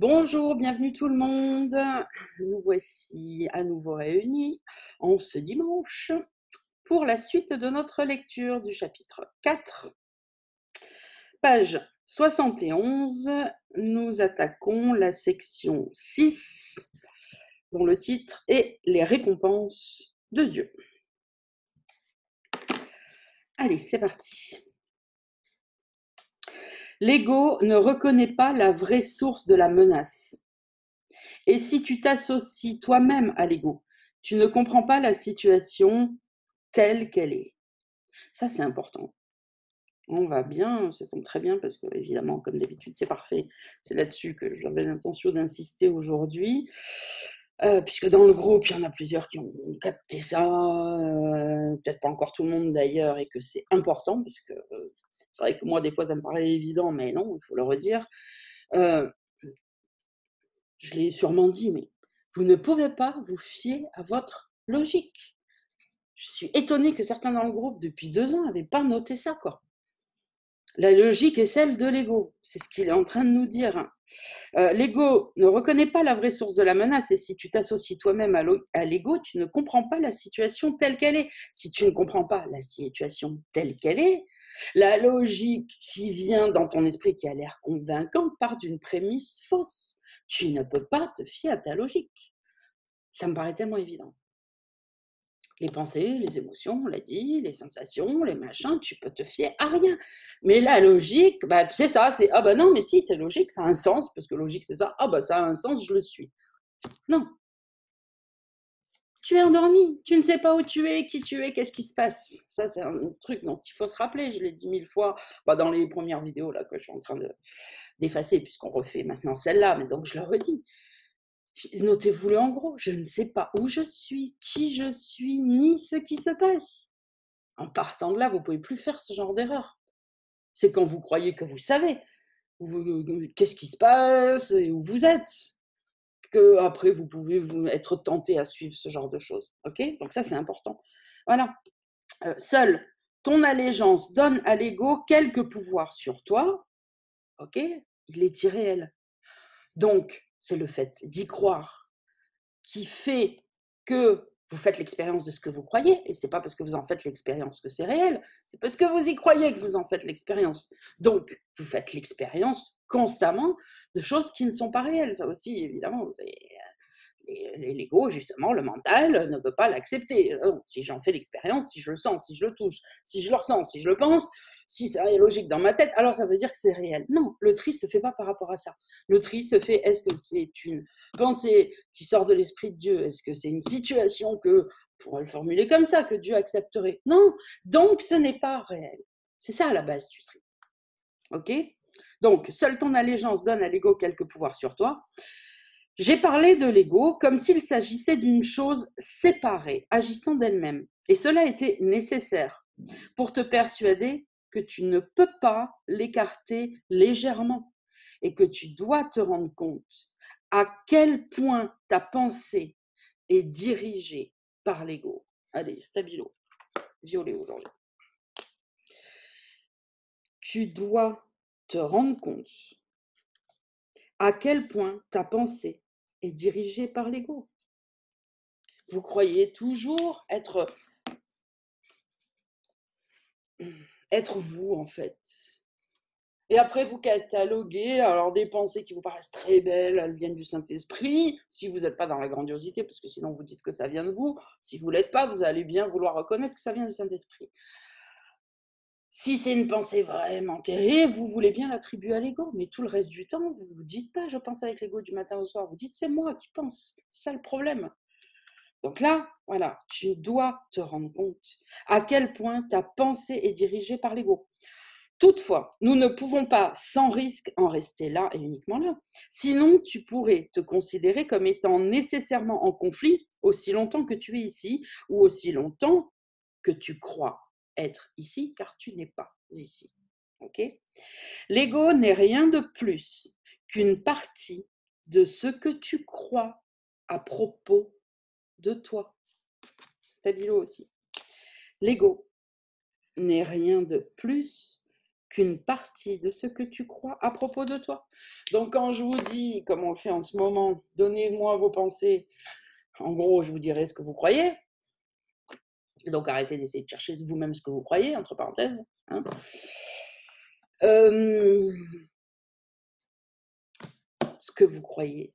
Bonjour, bienvenue tout le monde. Nous voici à nouveau réunis en ce dimanche pour la suite de notre lecture du chapitre 4, page 71. Nous attaquons la section 6 dont le titre est Les récompenses de Dieu. Allez, c'est parti. L'ego ne reconnaît pas la vraie source de la menace. Et si tu t'associes toi-même à l'ego, tu ne comprends pas la situation telle qu'elle est. Ça, c'est important. On va bien, ça tombe très bien parce que, évidemment, comme d'habitude, c'est parfait. C'est là-dessus que j'avais l'intention d'insister aujourd'hui. Puisque dans le groupe, il y en a plusieurs qui ont capté ça, peut-être pas encore tout le monde d'ailleurs, et que c'est important, parce que c'est vrai que moi, des fois, ça me paraît évident, mais non, il faut le redire. Euh, je l'ai sûrement dit, mais vous ne pouvez pas vous fier à votre logique. Je suis étonnée que certains dans le groupe, depuis 2 ans, n'avaient pas noté ça, quoi. La logique est celle de l'ego, c'est ce qu'il est en train de nous dire. L'ego ne reconnaît pas la vraie source de la menace, et si tu t'associes toi-même à l'ego, tu ne comprends pas la situation telle qu'elle est. Si tu ne comprends pas la situation telle qu'elle est, la logique qui vient dans ton esprit, qui a l'air convaincante, part d'une prémisse fausse. Tu ne peux pas te fier à ta logique. Ça me paraît tellement évident. Les pensées, les émotions, on l'a dit, les sensations, les machins, tu peux te fier à rien. Mais la logique, bah, c'est ça, c'est ah bah non, mais si, c'est logique, ça a un sens, parce que logique c'est ça, ah bah ça a un sens, je le suis. Non. Tu es endormi, tu ne sais pas où tu es, qui tu es, qu'est-ce qui se passe. Ça, c'est un truc dont il faut se rappeler, je l'ai dit 1000 fois bah, dans les premières vidéos là, que je suis en train d'effacer, puisqu'on refait maintenant celle-là, mais donc je le redis. Notez-vous-le en gros, je ne sais pas où je suis, qui je suis, ni ce qui se passe. En partant de là, vous ne pouvez plus faire ce genre d'erreur. C'est quand vous croyez que vous savez qu'est-ce qui se passe et où vous êtes, que après vous pouvez être tenté à suivre ce genre de choses. Ok? Donc ça, c'est important. Voilà. Seule ton allégeance donne à l'ego quelque pouvoir sur toi. Ok? Il est irréel. Donc, c'est le fait d'y croire qui fait que vous faites l'expérience de ce que vous croyez, et c'est pas parce que vous en faites l'expérience que c'est réel, c'est parce que vous y croyez que vous en faites l'expérience. Donc, vous faites l'expérience constamment de choses qui ne sont pas réelles. Ça aussi, évidemment, l'ego, justement, le mental, ne veut pas l'accepter. Si j'en fais l'expérience, si je le sens, si je le touche, si je le ressens, si je le pense, si ça est logique dans ma tête, alors ça veut dire que c'est réel. Non, le tri se fait pas par rapport à ça. Le tri se fait, est-ce que c'est une pensée qui sort de l'esprit de Dieu? Est-ce que c'est une situation que, on pourrait le formuler comme ça, que Dieu accepterait? Non, donc ce n'est pas réel. C'est ça la base du tri. Ok? Donc, seule ton allégeance donne à l'ego quelque pouvoir sur toi. J'ai parlé de l'ego comme s'il s'agissait d'une chose séparée, agissant d'elle-même. Et cela était nécessaire pour te persuader que tu ne peux pas l'écarter légèrement et que tu dois te rendre compte à quel point ta pensée est dirigée par l'ego. Allez, stabilo, violet aujourd'hui. Tu dois te rendre compte à quel point ta pensée est dirigée par l'ego. Vous croyez toujours être vous, en fait. Et après, vous cataloguez, alors des pensées qui vous paraissent très belles, elles viennent du Saint-Esprit, si vous n'êtes pas dans la grandiosité, parce que sinon vous dites que ça vient de vous. Si vous ne l'êtes pas, vous allez bien vouloir reconnaître que ça vient du Saint-Esprit. Si c'est une pensée vraiment terrible, vous voulez bien l'attribuer à l'ego, mais tout le reste du temps, vous ne vous dites pas « je pense avec l'ego du matin au soir », vous dites « c'est moi qui pense », c'est ça le problème. Donc là, voilà, tu dois te rendre compte à quel point ta pensée est dirigée par l'ego. Toutefois, nous ne pouvons pas, sans risque, en rester là et uniquement là. Sinon, tu pourrais te considérer comme étant nécessairement en conflit aussi longtemps que tu es ici, ou aussi longtemps que tu crois être ici, car tu n'es pas ici. Okay? L'ego n'est rien de plus qu'une partie de ce que tu crois à propos de toi. Stabilo aussi. L'ego n'est rien de plus qu'une partie de ce que tu crois à propos de toi. Donc quand je vous dis, comme on le fait en ce moment, donnez-moi vos pensées, en gros, je vous dirai ce que vous croyez. Donc arrêtez d'essayer de chercher de vous-même ce que vous croyez, entre parenthèses. Hein. Ce que vous croyez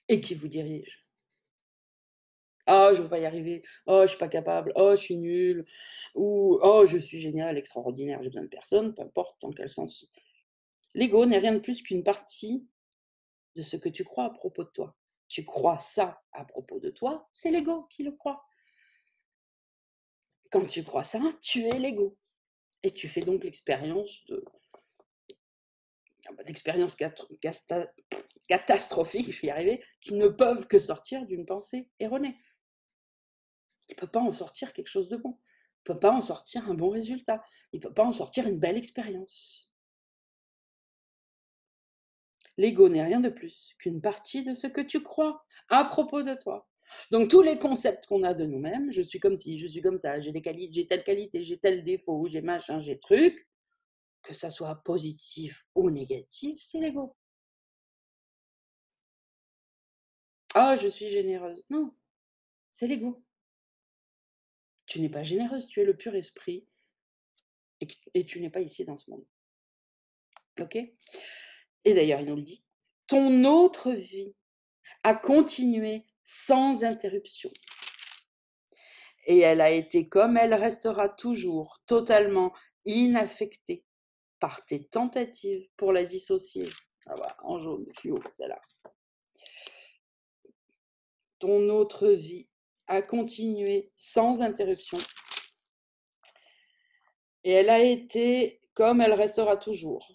et qui vous dirige. Oh, je ne veux pas y arriver. Oh, je ne suis pas capable. Oh, je suis nulle. Ou oh, je suis génial, extraordinaire, j'ai besoin de personne, peu importe dans quel sens. L'ego n'est rien de plus qu'une partie de ce que tu crois à propos de toi. Tu crois ça à propos de toi, c'est l'ego qui le croit. Quand tu crois ça, tu es l'ego. Et tu fais donc l'expérience d'expériences catastrophiques, je vais y arriver, qui ne peuvent que sortir d'une pensée erronée. Il ne peut pas en sortir quelque chose de bon. Il ne peut pas en sortir un bon résultat. Il ne peut pas en sortir une belle expérience. L'ego n'est rien de plus qu'une partie de ce que tu crois à propos de toi. Donc tous les concepts qu'on a de nous-mêmes, je suis comme ci, je suis comme ça, j'ai telle qualité, j'ai tel défaut, j'ai machin, j'ai truc, que ça soit positif ou négatif, c'est l'ego. Ah, je suis généreuse. Non, c'est l'ego. Tu n'es pas généreuse, tu es le pur esprit et tu n'es pas ici dans ce monde. Ok? Et d'ailleurs, il nous le dit. Ton autre vie a continué sans interruption. Et elle a été comme elle restera toujours totalement inaffectée par tes tentatives pour la dissocier. Ah voilà, en jaune, fluo, celle-là. Ton autre vie a continué sans interruption. Et elle a été, comme elle restera toujours,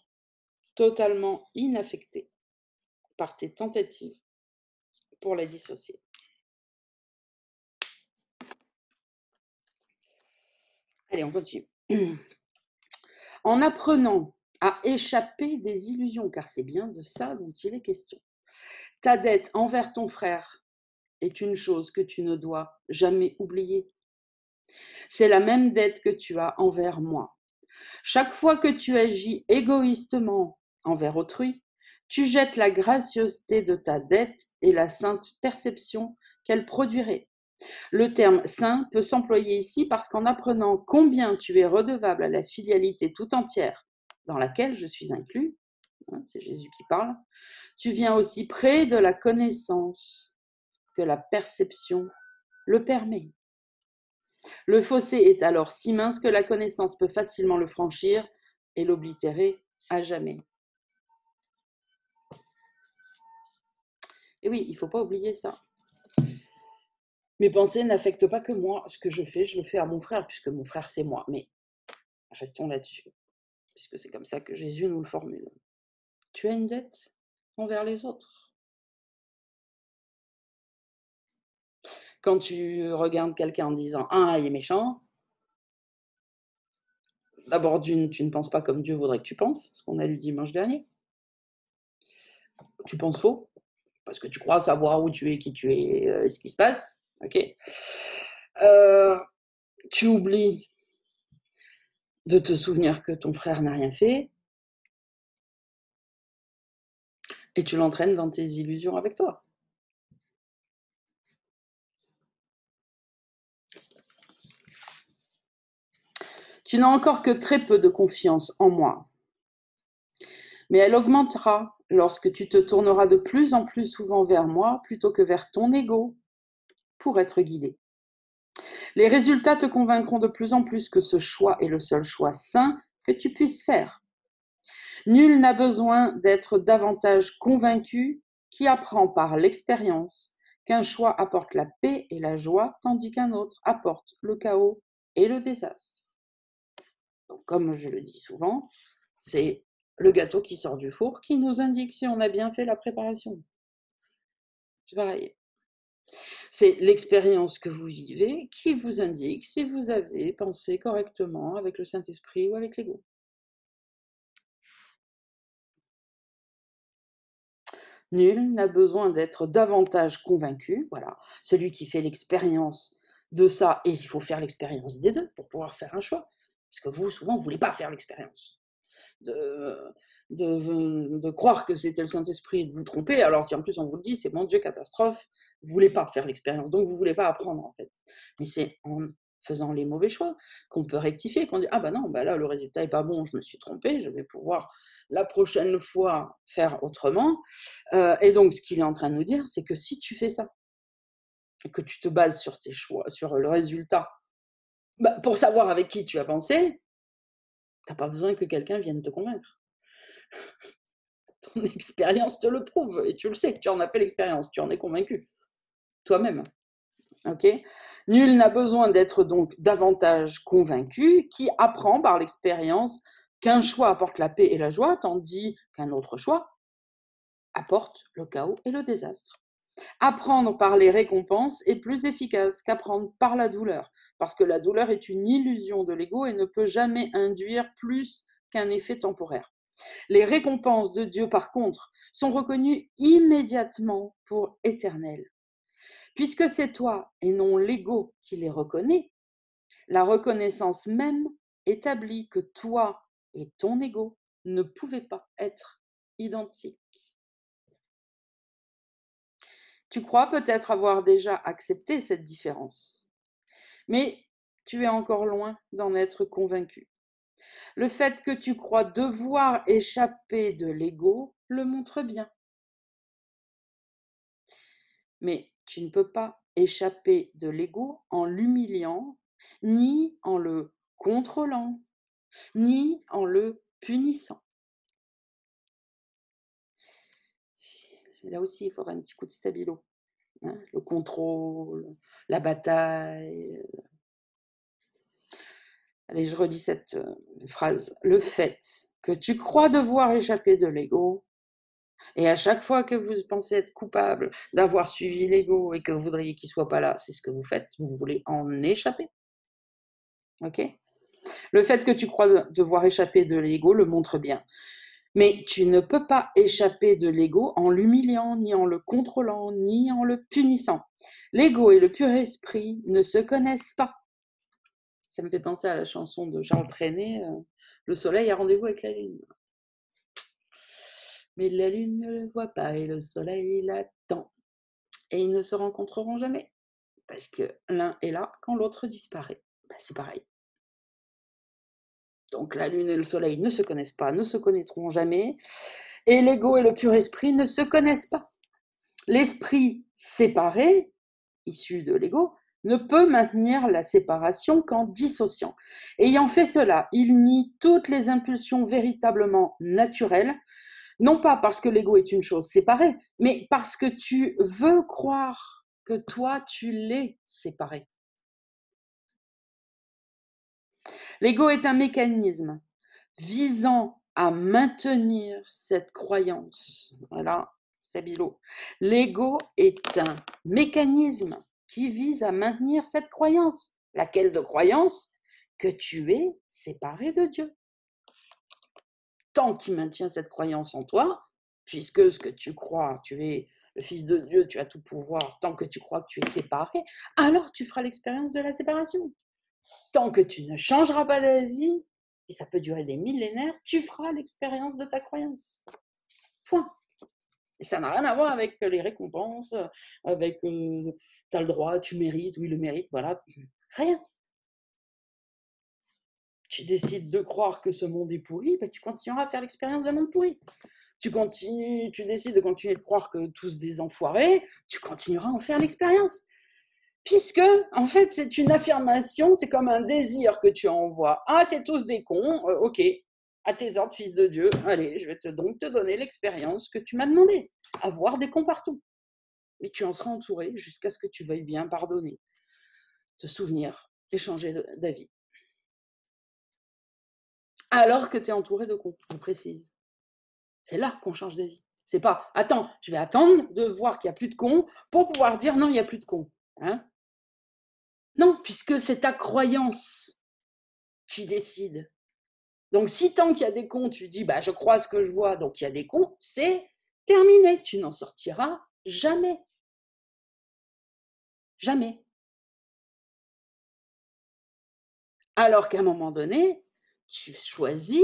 totalement inaffectée par tes tentatives pour la dissocier. Allez, on continue. En apprenant à échapper des illusions, car c'est bien de ça dont il est question. Ta dette envers ton frère est une chose que tu ne dois jamais oublier. C'est la même dette que tu as envers moi. Chaque fois que tu agis égoïstement envers autrui, tu jettes la gracieuseté de ta dette et la sainte perception qu'elle produirait. Le terme saint peut s'employer ici parce qu'en apprenant combien tu es redevable à la filialité tout entière dans laquelle je suis inclus, hein, c'est Jésus qui parle, tu viens aussi près de la connaissance que la perception le permet. Le fossé est alors si mince que la connaissance peut facilement le franchir et l'oblitérer à jamais. Et oui, il ne faut pas oublier ça. Mes pensées n'affectent pas que moi. Ce que je le fais à mon frère, puisque mon frère, c'est moi. Mais restons là-dessus, puisque c'est comme ça que Jésus nous le formule. Tu as une dette envers les autres. Quand tu regardes quelqu'un en disant « Ah, il est méchant », d'abord, tu ne penses pas comme Dieu voudrait que tu penses, ce qu'on a lu dimanche dernier. Tu penses faux, parce que tu crois savoir où tu es, qui tu es, ce qui se passe. Ok. Tu oublies de te souvenir que ton frère n'a rien fait et tu l'entraînes dans tes illusions avec toi. Tu n'as encore que très peu de confiance en moi, mais elle augmentera lorsque tu te tourneras de plus en plus souvent vers moi plutôt que vers ton ego pour être guidé. Les résultats te convaincront de plus en plus que ce choix est le seul choix sain que tu puisses faire. Nul n'a besoin d'être davantage convaincu qui apprend par l'expérience qu'un choix apporte la paix et la joie, tandis qu'un autre apporte le chaos et le désastre. Donc, comme je le dis souvent, c'est le gâteau qui sort du four qui nous indique si on a bien fait la préparation. C'est pareil. C'est l'expérience que vous vivez qui vous indique si vous avez pensé correctement avec le Saint-Esprit ou avec l'ego. Nul n'a besoin d'être davantage convaincu, voilà, celui qui fait l'expérience de ça, et il faut faire l'expérience des deux pour pouvoir faire un choix. Parce que vous, souvent, vous ne voulez pas faire l'expérience de, de croire que c'était le Saint-Esprit et de vous tromper. Alors, si en plus on vous le dit, c'est mon Dieu, catastrophe, vous ne voulez pas faire l'expérience, donc vous ne voulez pas apprendre, en fait. Mais c'est en faisant les mauvais choix qu'on peut rectifier, qu'on dit, ah bah non, bah là, le résultat n'est pas bon, je me suis trompé, je vais pouvoir la prochaine fois faire autrement. Et donc, ce qu'il est en train de nous dire, c'est que si tu fais ça, que tu te bases sur tes choix, sur le résultat, bah, pour savoir avec qui tu as pensé, tu n'as pas besoin que quelqu'un vienne te convaincre. Ton expérience te le prouve, et tu le sais que tu en as fait l'expérience, tu en es convaincu, toi-même. Ok ? Nul n'a besoin d'être donc davantage convaincu, qui apprend par l'expérience qu'un choix apporte la paix et la joie, tandis qu'un autre choix apporte le chaos et le désastre. Apprendre par les récompenses est plus efficace qu'apprendre par la douleur, parce que la douleur est une illusion de l'ego et ne peut jamais induire plus qu'un effet temporaire. Les récompenses de Dieu, par contre, sont reconnues immédiatement pour éternelles. Puisque c'est toi et non l'ego qui les reconnaît, la reconnaissance même établit que toi et ton ego ne pouvaient pas être identiques. Tu crois peut-être avoir déjà accepté cette différence, mais tu es encore loin d'en être convaincu. Le fait que tu crois devoir échapper de l'ego le montre bien. Mais tu ne peux pas échapper de l'ego en l'humiliant, ni en le contrôlant, ni en le punissant. Là aussi, il faudra un petit coup de stabilo. Hein, le contrôle, la bataille. Allez, je relis cette phrase. Le fait que tu crois devoir échapper de l'ego, et à chaque fois que vous pensez être coupable d'avoir suivi l'ego et que vous voudriez qu'il ne soit pas là, c'est ce que vous faites, vous voulez en échapper. Ok ? Le fait que tu crois devoir échapper de l'ego le montre bien. Mais tu ne peux pas échapper de l'ego en l'humiliant, ni en le contrôlant, ni en le punissant. L'ego et le pur esprit ne se connaissent pas. Ça me fait penser à la chanson de Charles Trenet, Le soleil a rendez-vous avec la lune. Mais la lune ne le voit pas et le soleil l'attend. Et ils ne se rencontreront jamais. Parce que l'un est là quand l'autre disparaît. Ben, c'est pareil. Donc la lune et le soleil ne se connaissent pas, ne se connaîtront jamais. Et l'ego et le pur esprit ne se connaissent pas. L'esprit séparé, issu de l'ego, ne peut maintenir la séparation qu'en dissociant. Ayant fait cela, il nie toutes les impulsions véritablement naturelles, non pas parce que l'ego est une chose séparée, mais parce que tu veux croire que toi, tu l'es séparé. L'ego est un mécanisme visant à maintenir cette croyance. Voilà, stabilo. L'ego est un mécanisme qui vise à maintenir cette croyance. Laquelle de croyance? Que tu es séparé de Dieu. Tant qu'il maintient cette croyance en toi, puisque ce que tu crois, tu es le Fils de Dieu, tu as tout pouvoir, tant que tu crois que tu es séparé, alors tu feras l'expérience de la séparation. Tant que tu ne changeras pas d'avis, et ça peut durer des millénaires, tu feras l'expérience de ta croyance. Point. Et ça n'a rien à voir avec les récompenses, avec tu as le droit, tu mérites, oui, le mérite, voilà. Rien. Tu décides de croire que ce monde est pourri, ben tu continueras à faire l'expérience d'un monde pourri. Tu décides de continuer de croire que tous des enfoirés, tu continueras à en faire l'expérience. Puisque, en fait, c'est une affirmation, c'est comme un désir que tu envoies. Ah, c'est tous des cons, ok, à tes ordres, fils de Dieu, allez, je vais donc te donner l'expérience que tu m'as demandé, avoir des cons partout. Et tu en seras entouré jusqu'à ce que tu veuilles bien pardonner, te souvenir et changer d'avis. Alors que tu es entouré de cons, je précise. C'est là qu'on change d'avis. C'est pas, attends, je vais attendre de voir qu'il n'y a plus de cons pour pouvoir dire non, il n'y a plus de cons. Hein? Non, puisque c'est ta croyance qui décide. Donc, si tant qu'il y a des cons, tu dis, bah, je crois ce que je vois, donc il y a des cons, c'est terminé. Tu n'en sortiras jamais. Jamais. Alors qu'à un moment donné, tu choisis,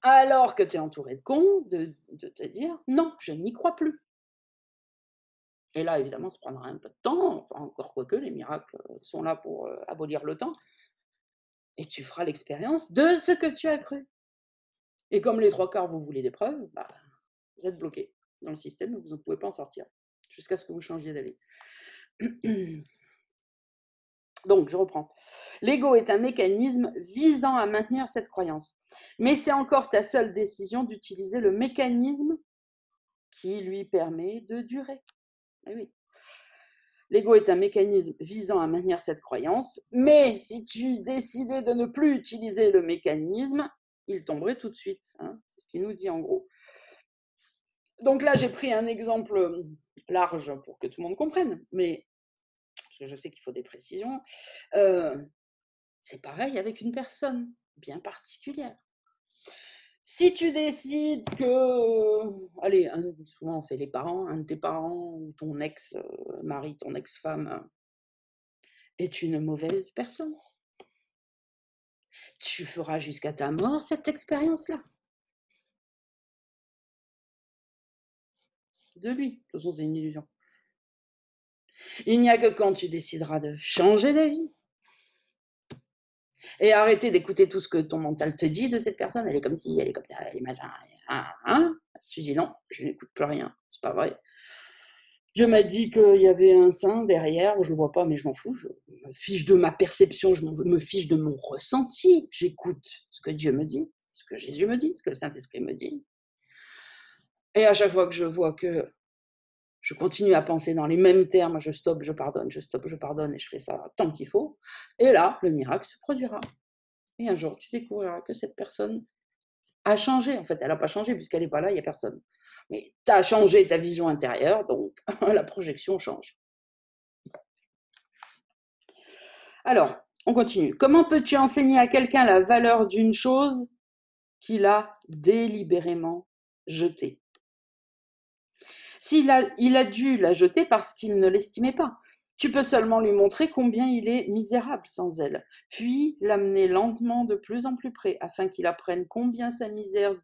alors que tu es entouré de cons, de te dire non, je n'y crois plus. Et là, évidemment, ça prendra un peu de temps, enfin, encore quoique, les miracles sont là pour abolir le temps, et tu feras l'expérience de ce que tu as cru. Et comme les 3/4, vous voulez des preuves, bah, vous êtes bloqué dans le système, vous ne pouvez pas en sortir, jusqu'à ce que vous changiez d'avis. Donc, je reprends. L'ego est un mécanisme visant à maintenir cette croyance. Mais c'est encore ta seule décision d'utiliser le mécanisme qui lui permet de durer. Eh oui. L'ego est un mécanisme visant à maintenir cette croyance, mais si tu décidais de ne plus utiliser le mécanisme, il tomberait tout de suite. Hein, c'est ce qu'il nous dit en gros. Donc là, j'ai pris un exemple large pour que tout le monde comprenne, mais parce que je sais qu'il faut des précisions. C'est pareil avec une personne bien particulière. Si tu décides que, allez, souvent c'est les parents, un de tes parents ou ton ex-mari, ton ex-femme est une mauvaise personne, tu feras jusqu'à ta mort cette expérience-là. De lui. De toute façon, c'est une illusion. Il n'y a que quand tu décideras de changer d'avis et arrêter d'écouter tout ce que ton mental te dit de cette personne, elle est comme ci, elle est comme ça, elle est machin, hein, tu dis non, je n'écoute plus rien, c'est pas vrai. Dieu m'a dit qu'il y avait un saint derrière, je le vois pas, mais je m'en fous, je me fiche de ma perception, je me fiche de mon ressenti, j'écoute ce que Dieu me dit, ce que Jésus me dit, ce que le Saint-Esprit me dit. Et à chaque fois que je vois que je continue à penser dans les mêmes termes, je stoppe, je pardonne, je stoppe, je pardonne, et je fais ça tant qu'il faut, et là, le miracle se produira. Et un jour, tu découvriras que cette personne a changé. En fait, elle n'a pas changé, puisqu'elle n'est pas là, il n'y a personne. Mais tu as changé ta vision intérieure, donc la projection change. Alors, on continue. Comment peux-tu enseigner à quelqu'un la valeur d'une chose qu'il a délibérément jetée? Il a dû la jeter parce qu'il ne l'estimait pas. Tu peux seulement lui montrer combien il est misérable sans elle, puis l'amener lentement de plus en plus près, afin qu'il apprenne combien sa misère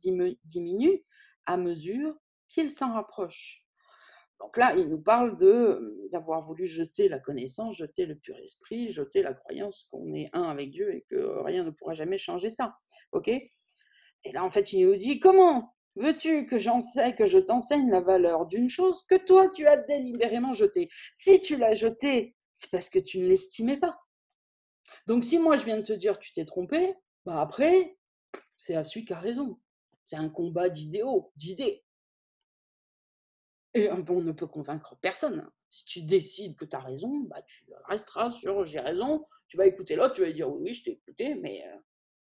diminue à mesure qu'il s'en rapproche. Donc là, il nous parle d'avoir voulu jeter la connaissance, jeter le pur esprit, jeter la croyance qu'on est un avec Dieu et que rien ne pourra jamais changer ça. Ok? Et là, en fait, il nous dit, comment veux-tu que je t'enseigne la valeur d'une chose que toi, tu as délibérément jetée? Si tu l'as jetée, c'est parce que tu ne l'estimais pas. Donc, si moi, je viens de te dire tu t'es trompé, bah après, c'est à celui qui a raison. C'est un combat d'idées. Et on ne peut convaincre personne. Si tu décides que tu as raison, bah, tu resteras sur j'ai raison. Tu vas écouter l'autre, tu vas lui dire oui, je t'ai écouté, mais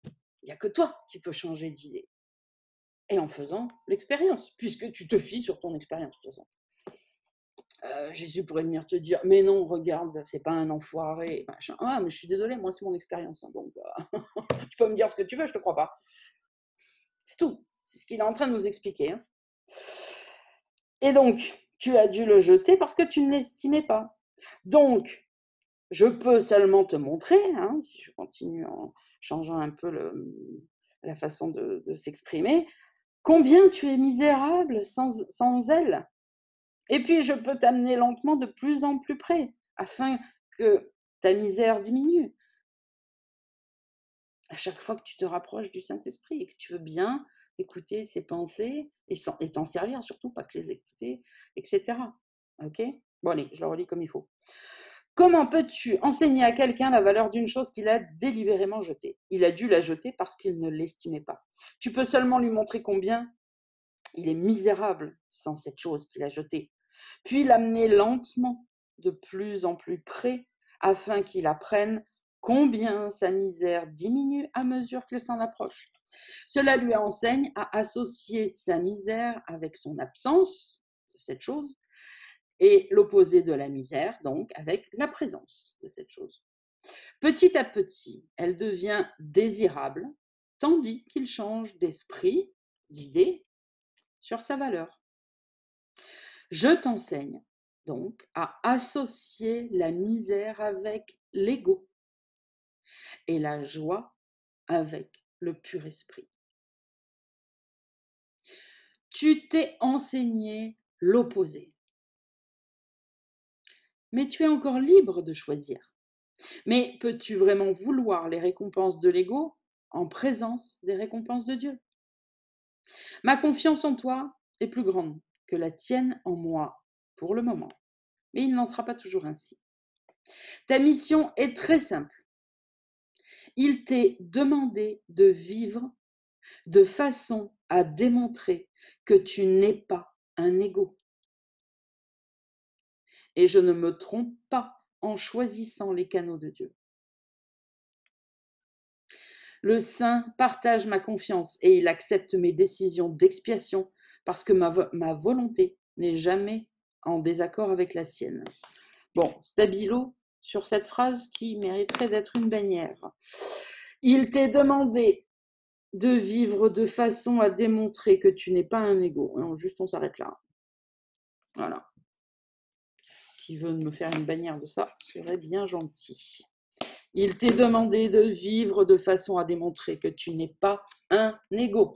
il n'y a que toi qui peux changer d'idée. Et en faisant l'expérience, puisque tu te fies sur ton expérience, de toute façon. Jésus pourrait venir te dire mais non, regarde, c'est pas un enfoiré, machin. Ah, mais je suis désolée, moi c'est mon expérience, hein, donc tu peux me dire ce que tu veux, je te crois pas. C'est tout. C'est ce qu'il est en train de nous expliquer. Hein. Et donc, tu as dû le jeter parce que tu ne l'estimais pas. Donc, je peux seulement te montrer, hein, si je continue en changeant un peu la façon de s'exprimer, combien tu es misérable sans elle. Et puis, je peux t'amener lentement de plus en plus près, afin que ta misère diminue. À chaque fois que tu te rapproches du Saint-Esprit et que tu veux bien écouter ses pensées et t'en servir, surtout pas que les écouter, etc. Ok? Bon, allez, je le relis comme il faut. Comment peux-tu enseigner à quelqu'un la valeur d'une chose qu'il a délibérément jetée? Il a dû la jeter parce qu'il ne l'estimait pas. Tu peux seulement lui montrer combien il est misérable sans cette chose qu'il a jetée, puis l'amener lentement de plus en plus près afin qu'il apprenne combien sa misère diminue à mesure qu'il s'en approche. Cela lui enseigne à associer sa misère avec son absence de cette chose et l'opposé de la misère, donc avec la présence de cette chose. Petit à petit, elle devient désirable, tandis qu'il change d'esprit, d'idée, sur sa valeur. Je t'enseigne donc à associer la misère avec l'ego et la joie avec le pur esprit. Tu t'es enseigné l'opposé. Mais tu es encore libre de choisir. Mais peux-tu vraiment vouloir les récompenses de l'ego en présence des récompenses de Dieu? Ma confiance en toi est plus grande que la tienne en moi pour le moment, mais il n'en sera pas toujours ainsi. Ta mission est très simple. Il t'est demandé de vivre de façon à démontrer que tu n'es pas un ego. Et je ne me trompe pas en choisissant les canaux de Dieu. Le Saint partage ma confiance et il accepte mes décisions d'expiation parce que ma volonté n'est jamais en désaccord avec la sienne. Bon, stabilo sur cette phrase qui mériterait d'être une bannière. Il t'est demandé de vivre de façon à démontrer que tu n'es pas un ego. Non, juste on s'arrête là. Voilà. Qui veut me faire une bannière de ça serait bien gentil. Il t'est demandé de vivre de façon à démontrer que tu n'es pas un ego.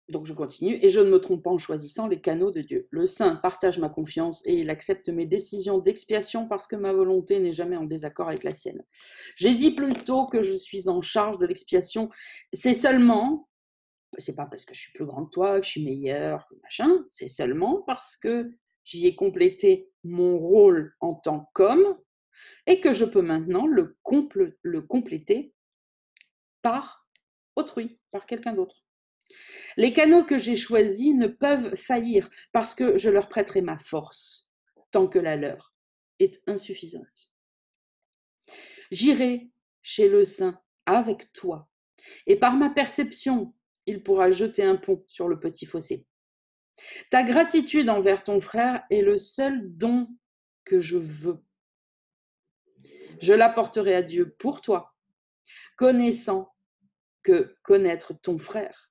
Donc je continue, et je ne me trompe pas en choisissant les canaux de Dieu. Le Saint partage ma confiance et il accepte mes décisions d'expiation parce que ma volonté n'est jamais en désaccord avec la sienne. J'ai dit plutôt que je suis en charge de l'expiation. C'est seulement, c'est pas parce que je suis plus grande que toi, que je suis meilleure, que machin, c'est seulement parce que j'y ai complété mon rôle en tant qu'homme et que je peux maintenant le compléter par autrui, par quelqu'un d'autre. Les canaux que j'ai choisis ne peuvent faillir parce que je leur prêterai ma force, tant que la leur est insuffisante. J'irai chez le Saint avec toi, et par ma perception, il pourra jeter un pont sur le petit fossé. Ta gratitude envers ton frère est le seul don que je veux. Je l'apporterai à Dieu pour toi, connaissant que connaître ton frère,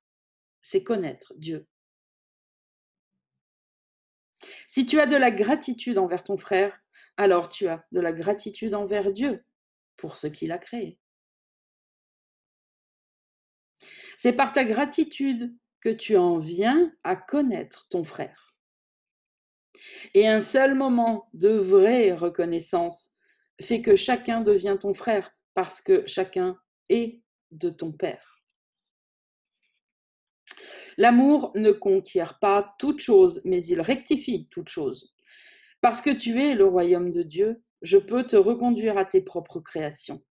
c'est connaître Dieu. Si tu as de la gratitude envers ton frère, alors tu as de la gratitude envers Dieu pour ce qu'il a créé. C'est par ta gratitude que tu en viens à connaître ton frère. Et un seul moment de vraie reconnaissance fait que chacun devient ton frère parce que chacun est de ton père. L'amour ne conquiert pas toute chose, mais il rectifie toute chose. Parce que tu es le royaume de Dieu, je peux te reconduire à tes propres créations.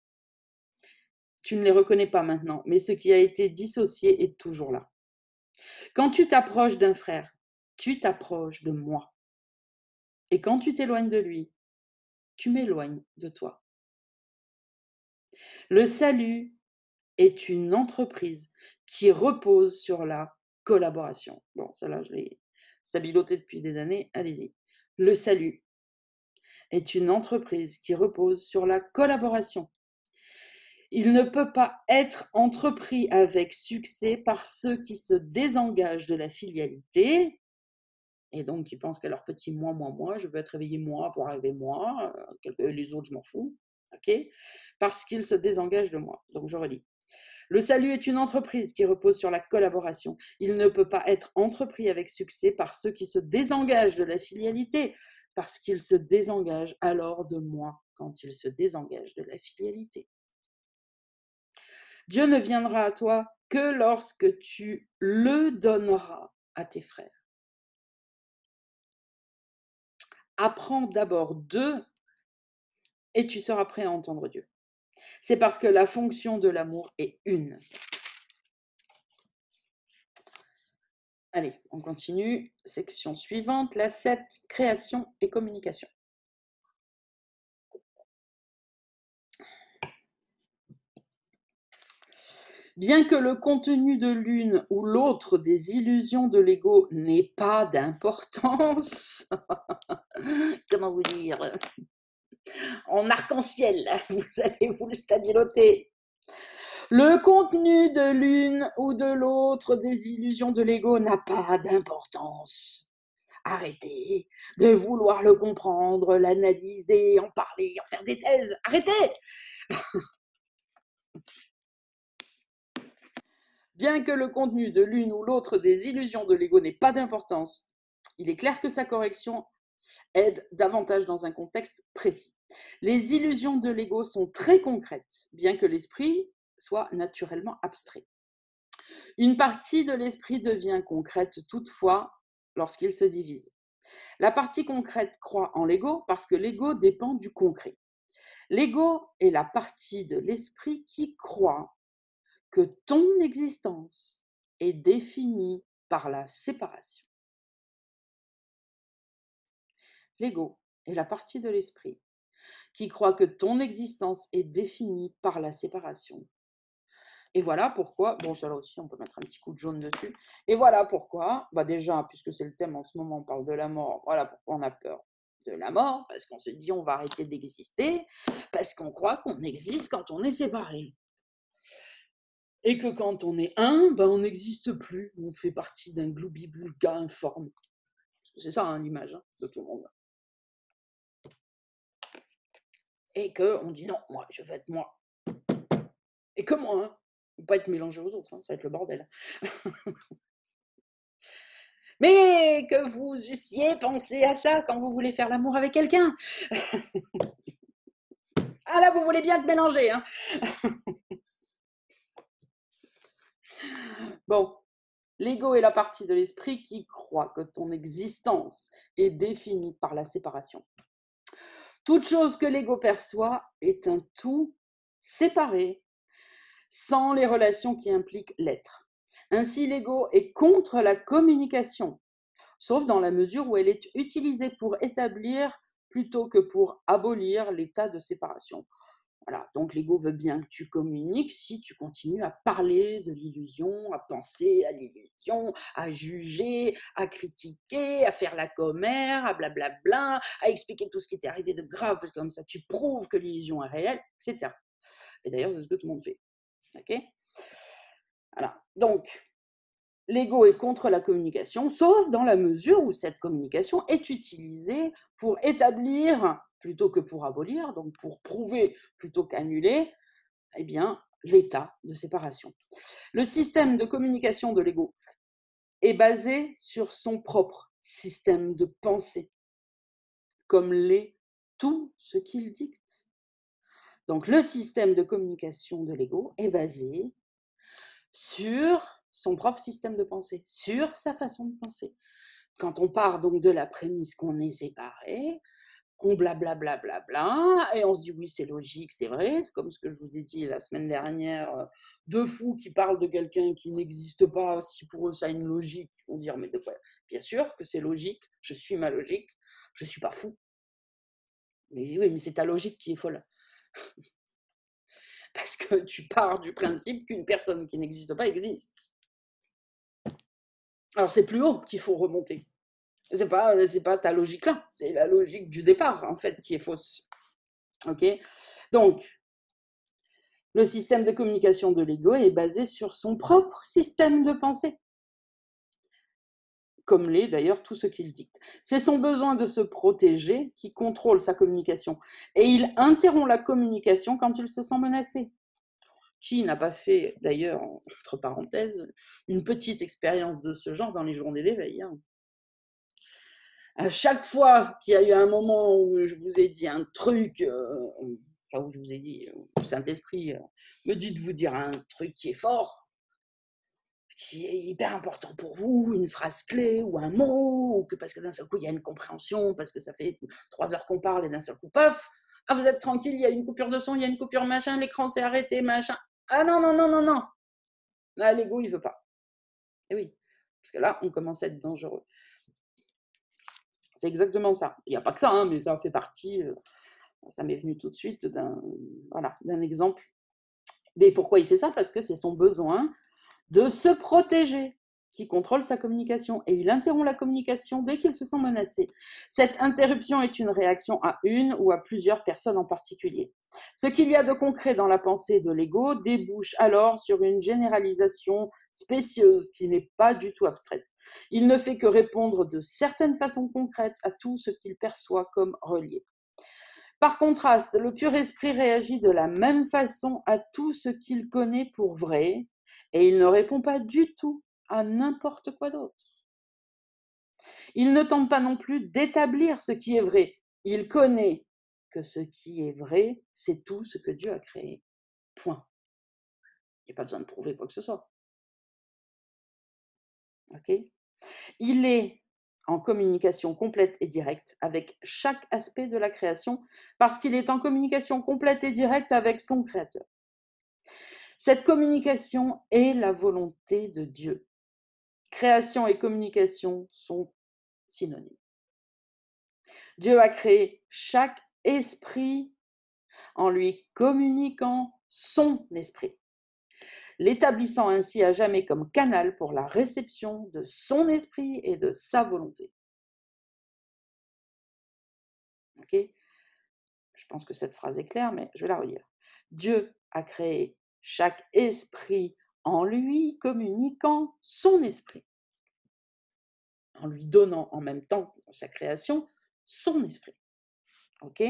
Tu ne les reconnais pas maintenant, mais ce qui a été dissocié est toujours là. Quand tu t'approches d'un frère, tu t'approches de moi. Et quand tu t'éloignes de lui, tu m'éloignes de toi. Le salut est une entreprise qui repose sur la collaboration. Bon, celle-là, je l'ai stabiloté depuis des années, allez-y. Le salut est une entreprise qui repose sur la collaboration. Il ne peut pas être entrepris avec succès par ceux qui se désengagent de la filialité et donc qui pensent qu'à leur petit moi, je veux être réveillé moi pour arriver moi, les autres, je m'en fous, ok? Parce qu'ils se désengagent de moi. Donc je relis. Le salut est une entreprise qui repose sur la collaboration. Il ne peut pas être entrepris avec succès par ceux qui se désengagent de la filialité, parce qu'ils se désengagent alors de moi quand ils se désengagent de la filialité. Dieu ne viendra à toi que lorsque tu le donneras à tes frères. Apprends d'abord d'eux et tu seras prêt à entendre Dieu. C'est parce que la fonction de l'amour est une. Allez, on continue. Section suivante, la 7, création et communication. Bien que le contenu de l'une ou l'autre des illusions de l'ego n'ait pas d'importance, comment vous dire, en arc-en-ciel, vous allez vous le stabiloter. Le contenu de l'une ou de l'autre des illusions de l'ego n'a pas d'importance. Arrêtez de vouloir le comprendre, l'analyser, en parler, en faire des thèses. Arrêtez! Bien que le contenu de l'une ou l'autre des illusions de l'ego n'ait pas d'importance, il est clair que sa correction aide davantage dans un contexte précis. Les illusions de l'ego sont très concrètes, bien que l'esprit soit naturellement abstrait. Une partie de l'esprit devient concrète toutefois lorsqu'il se divise. La partie concrète croit en l'ego parce que l'ego dépend du concret. L'ego est la partie de l'esprit qui croit que ton existence est définie par la séparation. L'ego est la partie de l'esprit qui croit que ton existence est définie par la séparation. Et voilà pourquoi, bon, ça là aussi, on peut mettre un petit coup de jaune dessus. Et voilà pourquoi, déjà, puisque c'est le thème en ce moment, on parle de la mort, voilà pourquoi on a peur de la mort, parce qu'on se dit on va arrêter d'exister, parce qu'on croit qu'on existe quand on est séparé. Et que quand on est un, on n'existe plus, on fait partie d'un gloubi-boulga informe. C'est ça l'image de tout le monde. Et qu'on dit non, moi, je veux être moi. Et que moi, ne pas être mélangé aux autres, ça va être le bordel. Mais que vous eussiez pensé à ça quand vous voulez faire l'amour avec quelqu'un. Ah là, vous voulez bien te mélanger. Bon, l'ego est la partie de l'esprit qui croit que ton existence est définie par la séparation. Toute chose que l'ego perçoit est un tout séparé, sans les relations qui impliquent l'être. Ainsi, l'ego est contre la communication, sauf dans la mesure où elle est utilisée pour établir plutôt que pour abolir l'état de séparation. Voilà, donc l'ego veut bien que tu communiques si tu continues à parler de l'illusion, à penser à l'illusion, à juger, à critiquer, à faire la commère, à blablabla, à expliquer tout ce qui t'est arrivé de grave, parce que comme ça tu prouves que l'illusion est réelle, etc. Et d'ailleurs, c'est ce que tout le monde fait. Ok ? Voilà. Donc, l'ego est contre la communication, sauf dans la mesure où cette communication est utilisée pour établir plutôt que pour abolir, donc pour prouver plutôt qu'annuler, eh bien, l'état de séparation. Le système de communication de l'ego est basé sur son propre système de pensée, comme l'est tout ce qu'il dicte. Donc, le système de communication de l'ego est basé sur son propre système de pensée, sur sa façon de penser. Quand on part donc de la prémisse qu'on est séparés, on blablabla, et on se dit oui, c'est logique, c'est vrai, c'est comme ce que je vous ai dit la semaine dernière, deux fous qui parlent de quelqu'un qui n'existe pas, si pour eux ça a une logique, ils vont dire mais de quoi? Bien sûr que c'est logique, je suis ma logique, je ne suis pas fou. Mais oui, mais c'est ta logique qui est folle. Parce que tu pars du principe qu'une personne qui n'existe pas existe. Alors c'est plus haut qu'il faut remonter. C'est pas ta logique là, c'est la logique du départ en fait qui est fausse. Ok? Donc, le système de communication de l'ego est basé sur son propre système de pensée, comme l'est d'ailleurs tout ce qu'il dicte. C'est son besoin de se protéger qui contrôle sa communication, et il interrompt la communication quand il se sent menacé. Qui n'a pas fait, d'ailleurs, entre parenthèses, une petite expérience de ce genre dans les journées d'éveil, À chaque fois qu'il y a eu un moment où je vous ai dit un truc, où je vous ai dit, le Saint-Esprit me dit de vous dire un truc qui est fort, qui est hyper important pour vous, une phrase clé ou un mot, ou que parce que d'un seul coup il y a une compréhension, parce que ça fait 3 heures qu'on parle et d'un seul coup, paf, ah vous êtes tranquille, il y a une coupure de son, il y a une coupure machin, l'écran s'est arrêté, machin. Ah non, non, non, non, non. Là, l'ego, il veut pas. Et oui, parce que là, on commence à être dangereux. C'est exactement ça. Il n'y a pas que ça, mais ça fait partie, ça m'est venu tout de suite d'un exemple. Mais pourquoi il fait ça? Parce que c'est son besoin de se protéger. qui contrôle sa communication et il interrompt la communication dès qu'il se sent menacé. Cette interruption est une réaction à une ou à plusieurs personnes en particulier. Ce qu'il y a de concret dans la pensée de l'ego débouche alors sur une généralisation spécieuse qui n'est pas du tout abstraite. Il ne fait que répondre de certaines façons concrètes à tout ce qu'il perçoit comme relié. Par contraste, le pur esprit réagit de la même façon à tout ce qu'il connaît pour vrai et il ne répond pas du tout à n'importe quoi d'autre. Il ne tente pas non plus d'établir ce qui est vrai. Il connaît que ce qui est vrai, c'est tout ce que Dieu a créé. Point. Il n'y a pas besoin de prouver quoi que ce soit. Ok ? Il est en communication complète et directe avec chaque aspect de la création parce qu'il est en communication complète et directe avec son Créateur. Cette communication est la volonté de Dieu. Création et communication sont synonymes. Dieu a créé chaque esprit en lui communiquant son esprit, l'établissant ainsi à jamais comme canal pour la réception de son esprit et de sa volonté. Ok ? Je pense que cette phrase est claire, mais je vais la relire. Dieu a créé chaque esprit en lui communiquant son esprit, en lui donnant en même temps sa création son esprit. Ok ?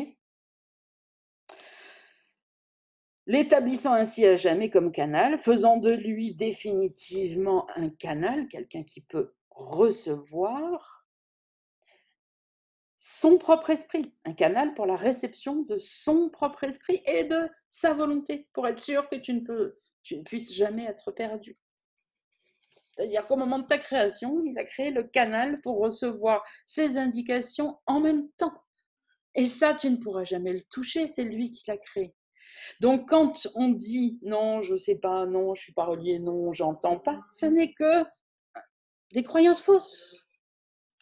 L'établissant ainsi à jamais comme canal, faisant de lui définitivement un canal, quelqu'un qui peut recevoir son propre esprit, un canal pour la réception de son propre esprit et de sa volonté, pour être sûr que tu ne puisses jamais être perdu. C'est-à-dire qu'au moment de ta création, il a créé le canal pour recevoir ses indications en même temps. Et ça, tu ne pourras jamais le toucher, c'est lui qui l'a créé. Donc, quand on dit non, je ne sais pas, non, je ne suis pas relié, non, j'entends pas, ce n'est que des croyances fausses.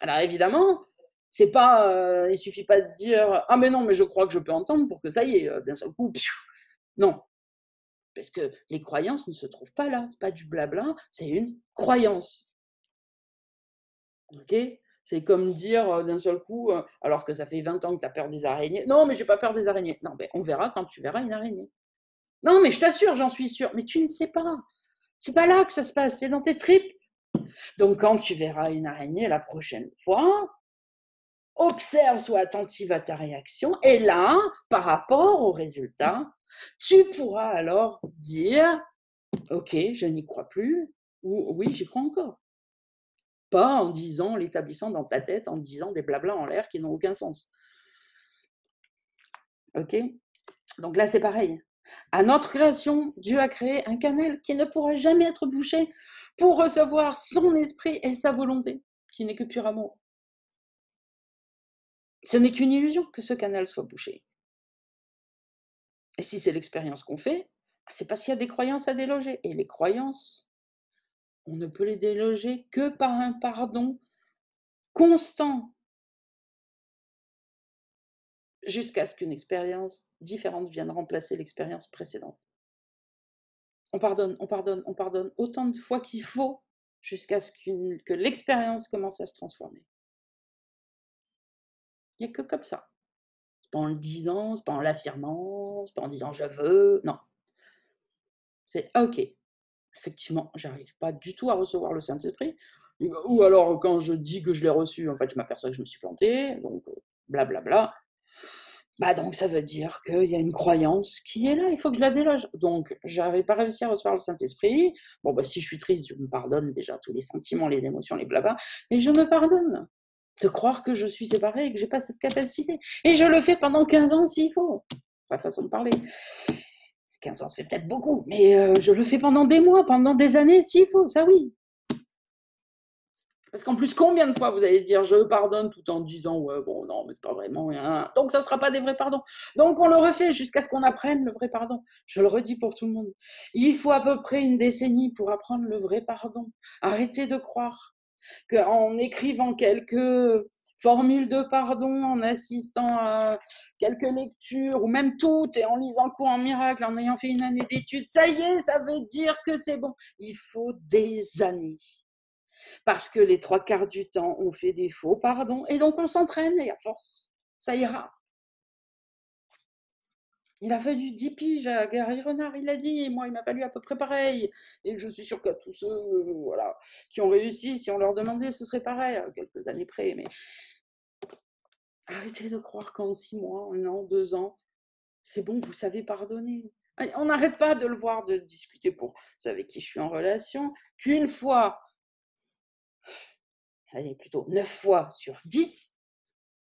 Alors, évidemment, c'est pas, il suffit pas de dire ah, mais non, mais je crois que je peux entendre pour que ça y est, d'un seul coup, non. Parce que les croyances ne se trouvent pas là, c'est pas du blabla, c'est une croyance. Ok ? C'est comme dire d'un seul coup, alors que ça fait 20 ans que tu as peur des araignées, non, mais j'ai pas peur des araignées. Non, ben, on verra quand tu verras une araignée. Non, mais je t'assure, j'en suis sûre. Mais tu ne sais pas. C'est pas là que ça se passe, c'est dans tes tripes. Donc, quand tu verras une araignée la prochaine fois, observe, sois attentive à ta réaction. Et là, par rapport au résultat, tu pourras alors dire ok, je n'y crois plus, ou oui, j'y crois encore. Pas en disant, l'établissant dans ta tête, en disant des blablas en l'air qui n'ont aucun sens. Ok ? Donc là, c'est pareil. À notre création, Dieu a créé un canal qui ne pourra jamais être bouché pour recevoir son esprit et sa volonté, qui n'est que pur amour. Ce n'est qu'une illusion que ce canal soit bouché. Et si c'est l'expérience qu'on fait, c'est parce qu'il y a des croyances à déloger. Et les croyances, on ne peut les déloger que par un pardon constant, jusqu'à ce qu'une expérience différente vienne remplacer l'expérience précédente. On pardonne, on pardonne, on pardonne autant de fois qu'il faut jusqu'à ce que l'expérience commence à se transformer. Il n'y a que comme ça. C'est pas en le disant, c'est pas en l'affirmant, c'est pas en disant je veux, non. C'est ok. Effectivement, j'arrive pas du tout à recevoir le Saint-Esprit. Ou alors quand je dis que je l'ai reçu, en fait, je m'aperçois que je me suis planté, donc blablabla. Bah donc ça veut dire qu'il y a une croyance qui est là, il faut que je la déloge. Donc j'avais pas réussi à recevoir le Saint-Esprit. Bon bah si je suis triste, je me pardonne déjà tous les sentiments, les émotions, les blabla, et je me pardonne de croire que je suis séparée et que j'ai pas cette capacité. Et je le fais pendant 15 ans s'il faut. Pas façon de parler. 15 ans, ça fait peut-être beaucoup, mais je le fais pendant des mois, pendant des années s'il faut, ça oui. Parce qu'en plus, combien de fois vous allez dire je pardonne tout en disant ouais, bon, non, mais c'est pas vraiment rien. Donc, ça ne sera pas des vrais pardons. Donc, on le refait jusqu'à ce qu'on apprenne le vrai pardon. Je le redis pour tout le monde. Il faut à peu près une décennie pour apprendre le vrai pardon. Arrêtez de croire qu'en écrivant quelques formules de pardon, en assistant à quelques lectures, ou même toutes, et en lisant Cours en miracle, en ayant fait une année d'études, ça y est, ça veut dire que c'est bon. Il faut des années. Parce que les 3/4 du temps, on fait des faux pardons, et donc on s'entraîne, et à force, ça ira. Il a fallu 10 piges à Gary Renard, il l'a dit, et moi, il m'a fallu à peu près pareil. Et je suis sûre qu'à tous ceux voilà, qui ont réussi, si on leur demandait, ce serait pareil, à quelques années près. Mais arrêtez de croire qu'en 6 mois, 1 an, 2 ans, c'est bon, vous savez pardonner. On n'arrête pas de le voir, de discuter pour ceux avec qui je suis en relation, qu'une fois, allez, plutôt 9 fois sur 10,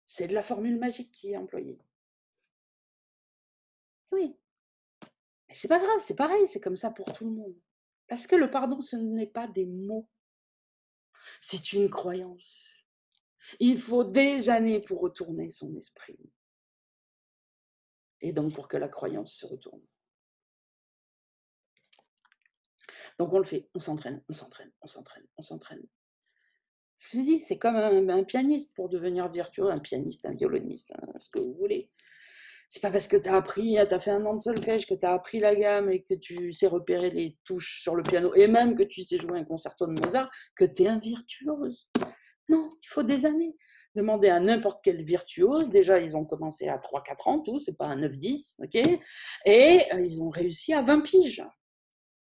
c'est de la formule magique qui est employée. Oui. Mais c'est pas grave, c'est pareil, c'est comme ça pour tout le monde. Parce que le pardon, ce n'est pas des mots, c'est une croyance. Il faut des années pour retourner son esprit. Et donc pour que la croyance se retourne. Donc on le fait, on s'entraîne, on s'entraîne, on s'entraîne, on s'entraîne. Je vous ai dit, c'est comme un pianiste pour devenir virtuose, un pianiste, un violoniste, ce que vous voulez. C'est pas parce que tu as fait 1 an de solfège, que tu as appris la gamme et que tu sais repérer les touches sur le piano, et même que tu sais jouer un concerto de Mozart, que tu es un virtuose. Non, il faut des années. Demandez à n'importe quel virtuose, déjà ils ont commencé à 3-4 ans, tout, c'est pas un 9-10, ok. Et ils ont réussi à 20 piges,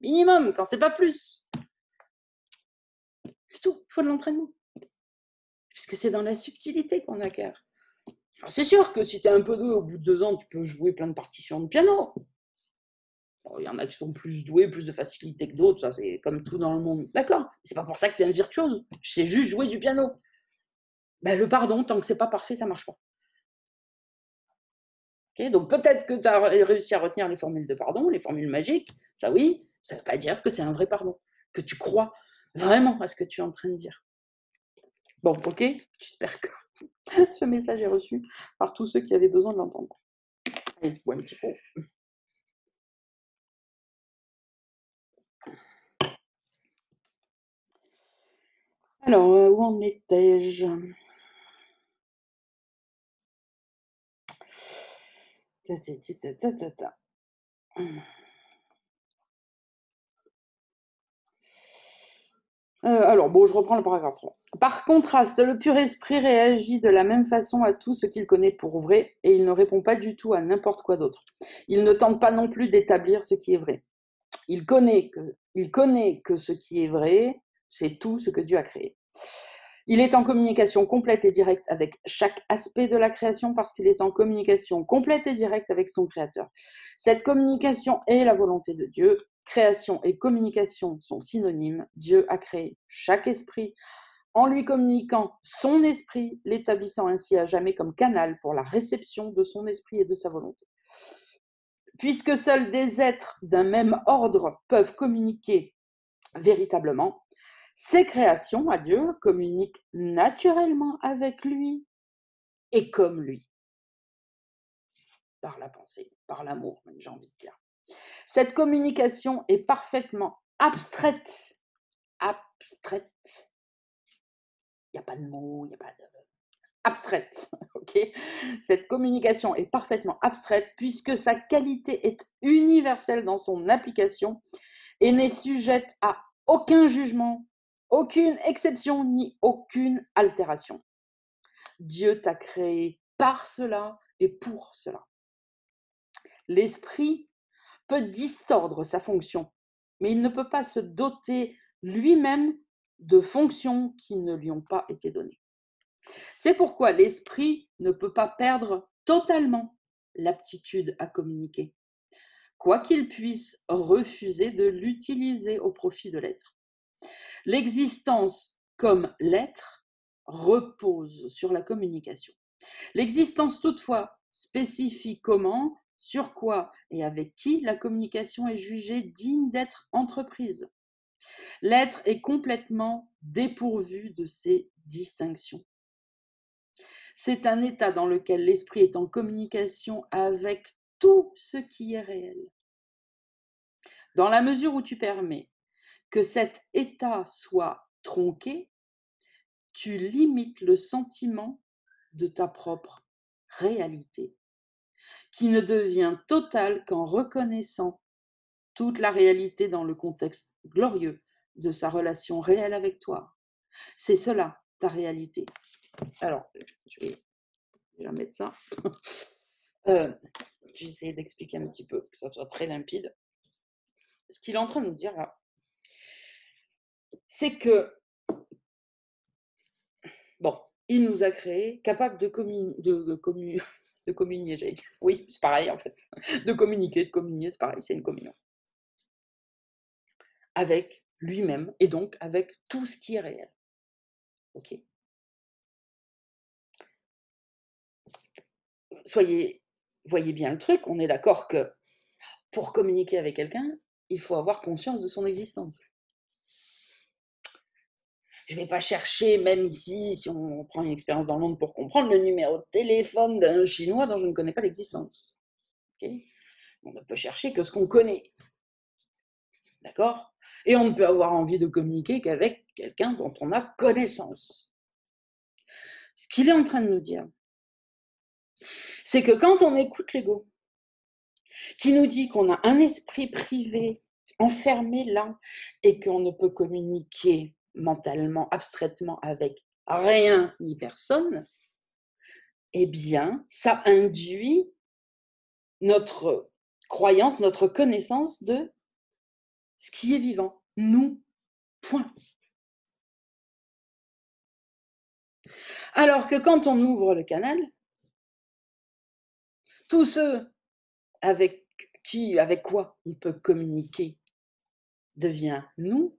minimum, quand c'est pas plus. C'est tout, il faut de l'entraînement. Puisque c'est dans la subtilité qu'on acquiert. Alors c'est sûr que si tu es un peu doué, au bout de 2 ans, tu peux jouer plein de partitions de piano. Il y en a qui sont plus doués, plus de facilité que d'autres, ça c'est comme tout dans le monde. D'accord, c'est pas pour ça que tu es un virtuose, je sais juste jouer du piano. Ben, le pardon, tant que c'est pas parfait, ça marche pas. Okay, donc peut-être que tu as réussi à retenir les formules de pardon, les formules magiques, ça oui, ça ne veut pas dire que c'est un vrai pardon, que tu crois vraiment à ce que tu es en train de dire. Bon, ok, j'espère que ce message est reçu par tous ceux qui avaient besoin de l'entendre. Allez, bois un petit peu. Alors, où en étais-je? Alors, bon, je reprends le paragraphe 3. Par contraste, le pur esprit réagit de la même façon à tout ce qu'il connaît pour vrai, et il ne répond pas du tout à n'importe quoi d'autre. Il ne tente pas non plus d'établir ce qui est vrai. Il connaît que ce qui est vrai, c'est tout ce que Dieu a créé. Il est en communication complète et directe avec chaque aspect de la création parce qu'il est en communication complète et directe avec son Créateur. Cette communication est la volonté de Dieu. Création et communication sont synonymes. Dieu a créé chaque esprit en lui communiquant son esprit, l'établissant ainsi à jamais comme canal pour la réception de son esprit et de sa volonté. Puisque seuls des êtres d'un même ordre peuvent communiquer véritablement, ces créations à Dieu communiquent naturellement avec lui et comme lui. Par la pensée, par l'amour, même j'ai envie de dire. Cette communication est parfaitement abstraite. Abstraite. Il n'y a pas de mots, il n'y a pas de... Abstraite, ok. Cette communication est parfaitement abstraite puisque sa qualité est universelle dans son application et n'est sujette à aucun jugement, aucune exception ni aucune altération. Dieu t'a créé par cela et pour cela. L'esprit peut distordre sa fonction, mais il ne peut pas se doter lui-même de fonctions qui ne lui ont pas été données. C'est pourquoi l'esprit ne peut pas perdre totalement l'aptitude à communiquer, quoi qu'il puisse refuser de l'utiliser au profit de l'être. L'existence comme l'être repose sur la communication. L'existence toutefois spécifie comment, sur quoi et avec qui la communication est jugée digne d'être entreprise. L'être est complètement dépourvu de ces distinctions. C'est un état dans lequel l'esprit est en communication avec tout ce qui est réel. Dans la mesure où tu permets que cet état soit tronqué, tu limites le sentiment de ta propre réalité, qui ne devient total qu'en reconnaissant toute la réalité dans le contexte glorieux de sa relation réelle avec toi, C'est cela, ta réalité. Alors, je vais déjà mettre ça. J'ai essayé d'expliquer un petit peu, que ça soit très limpide. Ce qu'il est en train de nous dire là, c'est que, bon, il nous a créés capables de communier, j'allais dire. Oui, c'est pareil en fait. De communier, c'est pareil, c'est une communion. Avec lui-même et donc avec tout ce qui est réel. Ok. Voyez bien le truc, on est d'accord que pour communiquer avec quelqu'un, il faut avoir conscience de son existence. Je ne vais pas chercher, même ici, si on prend une expérience dans le monde pour comprendre, le numéro de téléphone d'un Chinois dont je ne connais pas l'existence. Okay, on ne peut chercher que ce qu'on connaît. D'accord? Et on ne peut avoir envie de communiquer qu'avec quelqu'un dont on a connaissance. Ce qu'il est en train de nous dire, c'est que quand on écoute l'ego, qui nous dit qu'on a un esprit privé enfermé là et qu'on ne peut communiquer mentalement, abstraitement avec rien ni personne, eh bien, ça induit notre croyance, notre connaissance de ce qui est vivant. Nous, point. Alors que quand on ouvre le canal, tous ceux avec quoi on peut communiquer devient nous,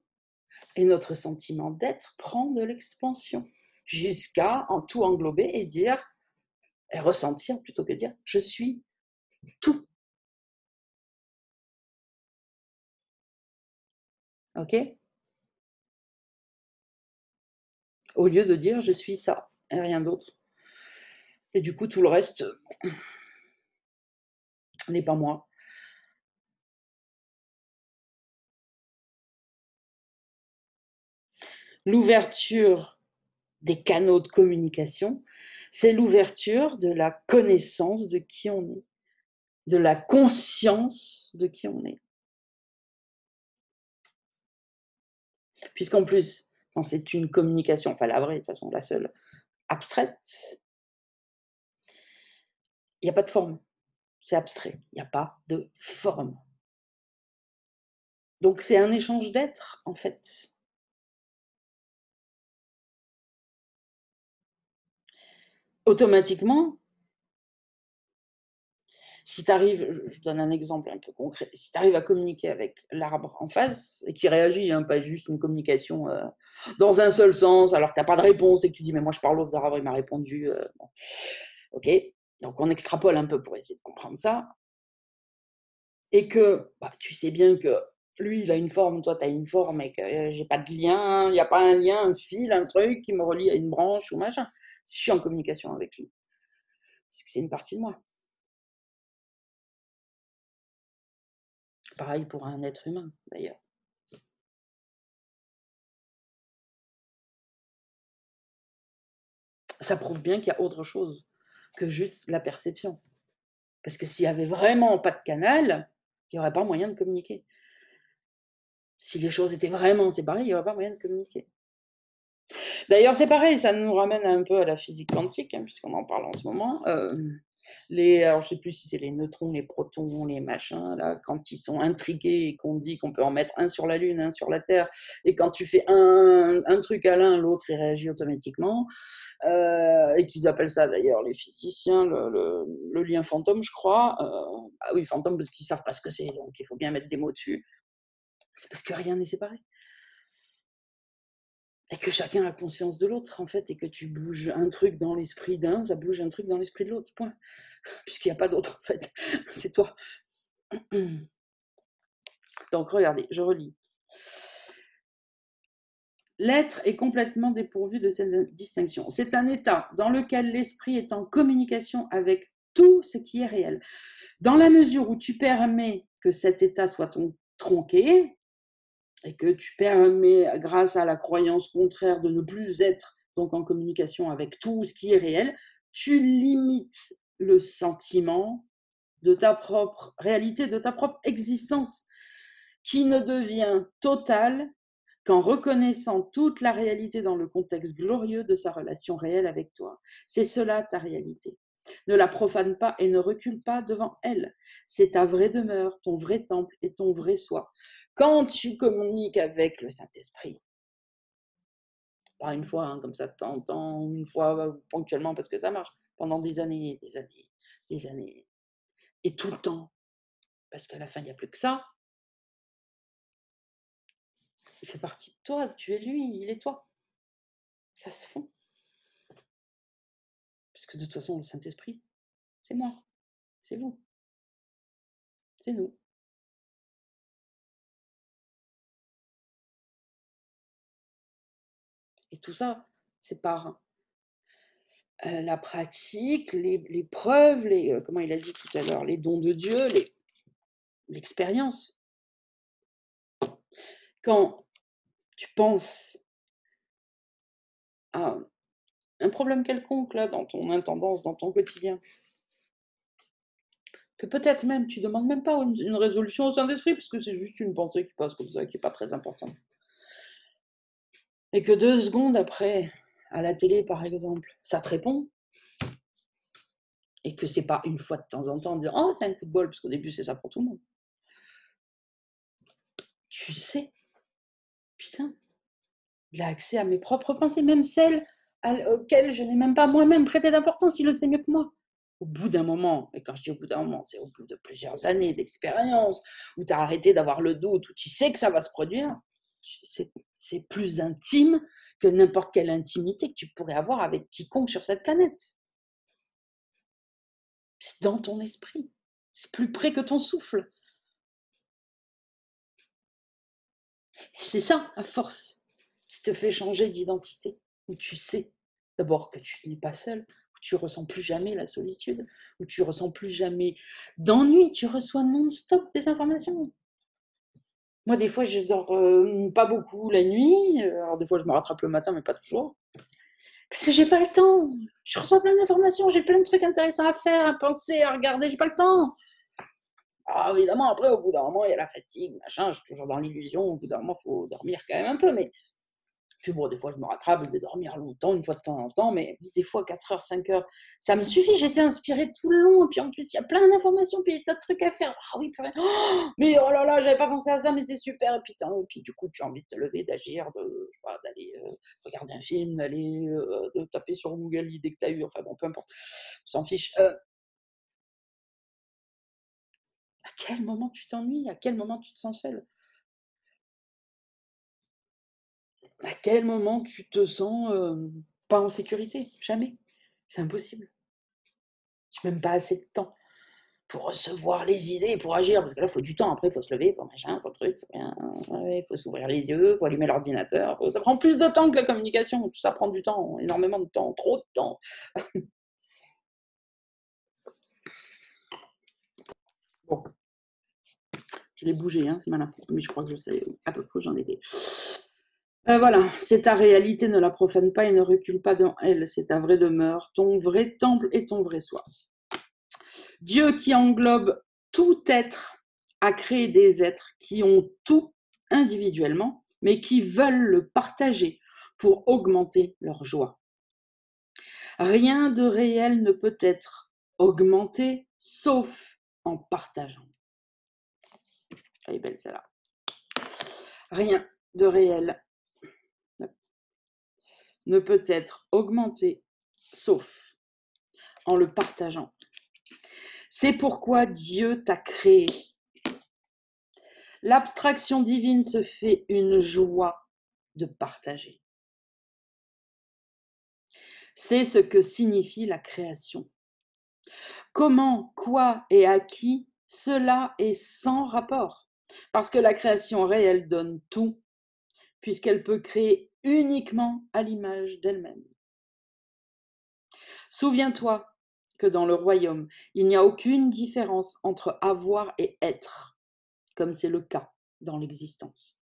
et notre sentiment d'être prend de l'expansion, jusqu'à en tout englober et dire, et ressentir plutôt que dire, je suis tout. Ok? Au lieu de dire, je suis ça, et rien d'autre. Et du coup, tout le reste n'est pas moi. L'ouverture des canaux de communication, c'est l'ouverture de la connaissance de qui on est, de la conscience de qui on est. Puisqu'en plus, quand c'est une communication, enfin la vraie, de toute façon, la seule, abstraite, il n'y a pas de forme. C'est abstrait, il n'y a pas de forme. Donc c'est un échange d'être, en fait. Automatiquement, si tu arrives, je donne un exemple un peu concret, si tu arrives à communiquer avec l'arbre en face et qui réagit, hein, pas juste une communication dans un seul sens, alors que tu n'as pas de réponse et que tu dis mais moi je parle aux arbres, il m'a répondu. Bon. Ok, donc on extrapole un peu pour essayer de comprendre ça. Et que bah, tu sais bien que lui il a une forme, toi tu as une forme et que j'ai pas de lien, il n'y a pas un lien, un fil, un truc qui me relie à une branche ou machin. Si je suis en communication avec lui, c'est que c'est une partie de moi. Pareil pour un être humain, d'ailleurs. Ça prouve bien qu'il y a autre chose que juste la perception. Parce que s'il n'y avait vraiment pas de canal, il n'y aurait pas moyen de communiquer. Si les choses étaient vraiment séparées, il n'y aurait pas moyen de communiquer. D'ailleurs, c'est pareil, ça nous ramène un peu à la physique quantique, hein, puisqu'on en parle en ce moment. Alors, je ne sais plus si c'est les neutrons, les protons, les machins, là, quand ils sont intrigués et qu'on dit qu'on peut en mettre un sur la Lune, un sur la Terre, et quand tu fais un truc à l'un, l'autre, il réagit automatiquement, et qu'ils appellent ça d'ailleurs, les physiciens, le lien fantôme, je crois. Ah oui, fantôme, parce qu'ils ne savent pas ce que c'est, donc il faut bien mettre des mots dessus. C'est parce que rien n'est séparé. Et que chacun a conscience de l'autre, en fait, et que tu bouges un truc dans l'esprit d'un, ça bouge un truc dans l'esprit de l'autre, point. Puisqu'il n'y a pas d'autre, en fait. C'est toi. Donc, regardez, je relis. L'être est complètement dépourvu de cette distinction. C'est un état dans lequel l'esprit est en communication avec tout ce qui est réel. Dans la mesure où tu permets que cet état soit tronqué, et que tu permets, grâce à la croyance contraire, de ne plus être donc en communication avec tout ce qui est réel, tu limites le sentiment de ta propre réalité, de ta propre existence, qui ne devient totale qu'en reconnaissant toute la réalité dans le contexte glorieux de sa relation réelle avec toi. C'est cela ta réalité. Ne la profane pas et ne recule pas devant elle. C'est ta vraie demeure, ton vrai temple et ton vrai soi. Quand tu communiques avec le Saint-Esprit, pas une fois, hein, comme ça de temps en temps, ou une fois ponctuellement parce que ça marche, pendant des années, des années, des années, et tout le temps, parce qu'à la fin, il n'y a plus que ça. Il fait partie de toi, tu es lui, il est toi. Ça se fond. Parce que de toute façon, le Saint-Esprit, c'est moi, c'est vous, c'est nous. Et tout ça, c'est par la pratique, les preuves, comment il a dit tout à l'heure, les dons de Dieu, l'expérience. Quand tu penses à un problème quelconque là, dans ton intendance, dans ton quotidien, que peut-être même tu ne demandes même pas une résolution au Saint-Esprit, parce que c'est juste une pensée qui passe comme ça, qui n'est pas très importante. Et que 2 secondes après, à la télé par exemple, ça te répond, et que c'est pas une fois de temps en temps dire oh c'est un coup de bol, parce qu'au début c'est ça pour tout le monde. Tu sais, putain, il a accès à mes propres pensées, même celles auxquelles je n'ai même pas moi-même prêté d'importance, il le sait mieux que moi. Au bout d'un moment, et quand je dis au bout d'un moment, c'est au bout de plusieurs années d'expérience, où tu as arrêté d'avoir le doute, où tu sais que ça va se produire, c'est plus intime que n'importe quelle intimité que tu pourrais avoir avec quiconque sur cette planète. C'est dans ton esprit. C'est plus près que ton souffle. C'est ça, à force, qui te fait changer d'identité, où tu sais d'abord que tu n'es pas seul, où tu ressens plus jamais la solitude, où tu ressens plus jamais d'ennui, tu reçois non-stop des informations. Moi, des fois, je dors pas beaucoup la nuit, alors des fois, je me rattrape le matin, mais pas toujours, parce que j'ai pas le temps. Je reçois plein d'informations, j'ai plein de trucs intéressants à faire, à penser, à regarder, j'ai pas le temps. Ah, évidemment, après, au bout d'un moment, il y a la fatigue, machin, je suis toujours dans l'illusion, au bout d'un moment, il faut dormir quand même un peu, mais puis bon, des fois, je me rattrape, je vais dormir longtemps, une fois de temps en temps, mais des fois 4 heures, 5 heures, ça me suffit. J'étais inspirée tout le long. Et puis en plus, il y a plein d'informations, puis il y a des tas de trucs à faire. Ah oui, purée. Oh, mais oh là là, j'avais pas pensé à ça, mais c'est super. Et puis du coup, tu as envie de te lever, d'agir, d'aller regarder un film, d'aller de taper sur Google l'idée que tu as eue. Enfin bon, peu importe, on s'en fiche. À quel moment tu t'ennuies? À quel moment tu te sens seul? À quel moment tu te sens pas en sécurité? Jamais. C'est impossible. J'ai même pas assez de temps pour recevoir les idées, pour agir, parce que là, il faut du temps. Après, il faut se lever, il faut machin, il faut truc, il faut s'ouvrir les yeux, il faut allumer l'ordinateur. Ça prend plus de temps que la communication. Tout ça prend du temps, énormément de temps, trop de temps. Bon, je l'ai bougé, hein, c'est malin. Mais je crois que je sais à peu près où j'en étais. Voilà, c'est ta réalité, ne la profane pas et ne recule pas dans elle. C'est ta vraie demeure, ton vrai temple et ton vrai soi. Dieu qui englobe tout être a créé des êtres qui ont tout individuellement, mais qui veulent le partager pour augmenter leur joie. Rien de réel ne peut être augmenté sauf en partageant. Elle est belle celle-là. Rien de réel ne peut être augmenté sauf en le partageant. C'est pourquoi Dieu t'a créé. L'abstraction divine se fait une joie de partager. C'est ce que signifie la création. Comment, quoi et à qui, cela est sans rapport. Parce que la création réelle donne tout, puisqu'elle peut créer uniquement à l'image d'elle-même. Souviens-toi que dans le royaume, il n'y a aucune différence entre avoir et être, comme c'est le cas dans l'existence.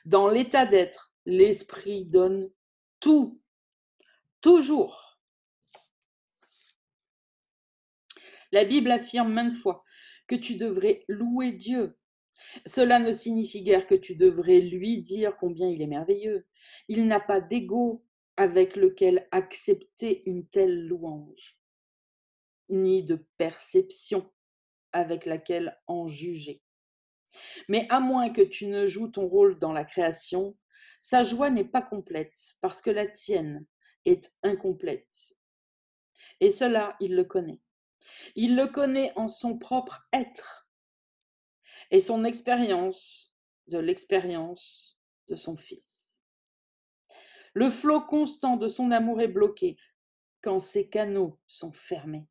Dans l'état d'être, l'esprit donne tout, toujours. La Bible affirme maintes fois que tu devrais louer Dieu. Cela ne signifie guère que tu devrais lui dire combien il est merveilleux. Il n'a pas d'ego avec lequel accepter une telle louange, ni de perception avec laquelle en juger. Mais à moins que tu ne joues ton rôle dans la création, sa joie n'est pas complète parce que la tienne est incomplète. Et cela, il le connaît. Il le connaît en son propre être et son expérience de son Fils. Le flot constant de son amour est bloqué quand ses canaux sont fermés.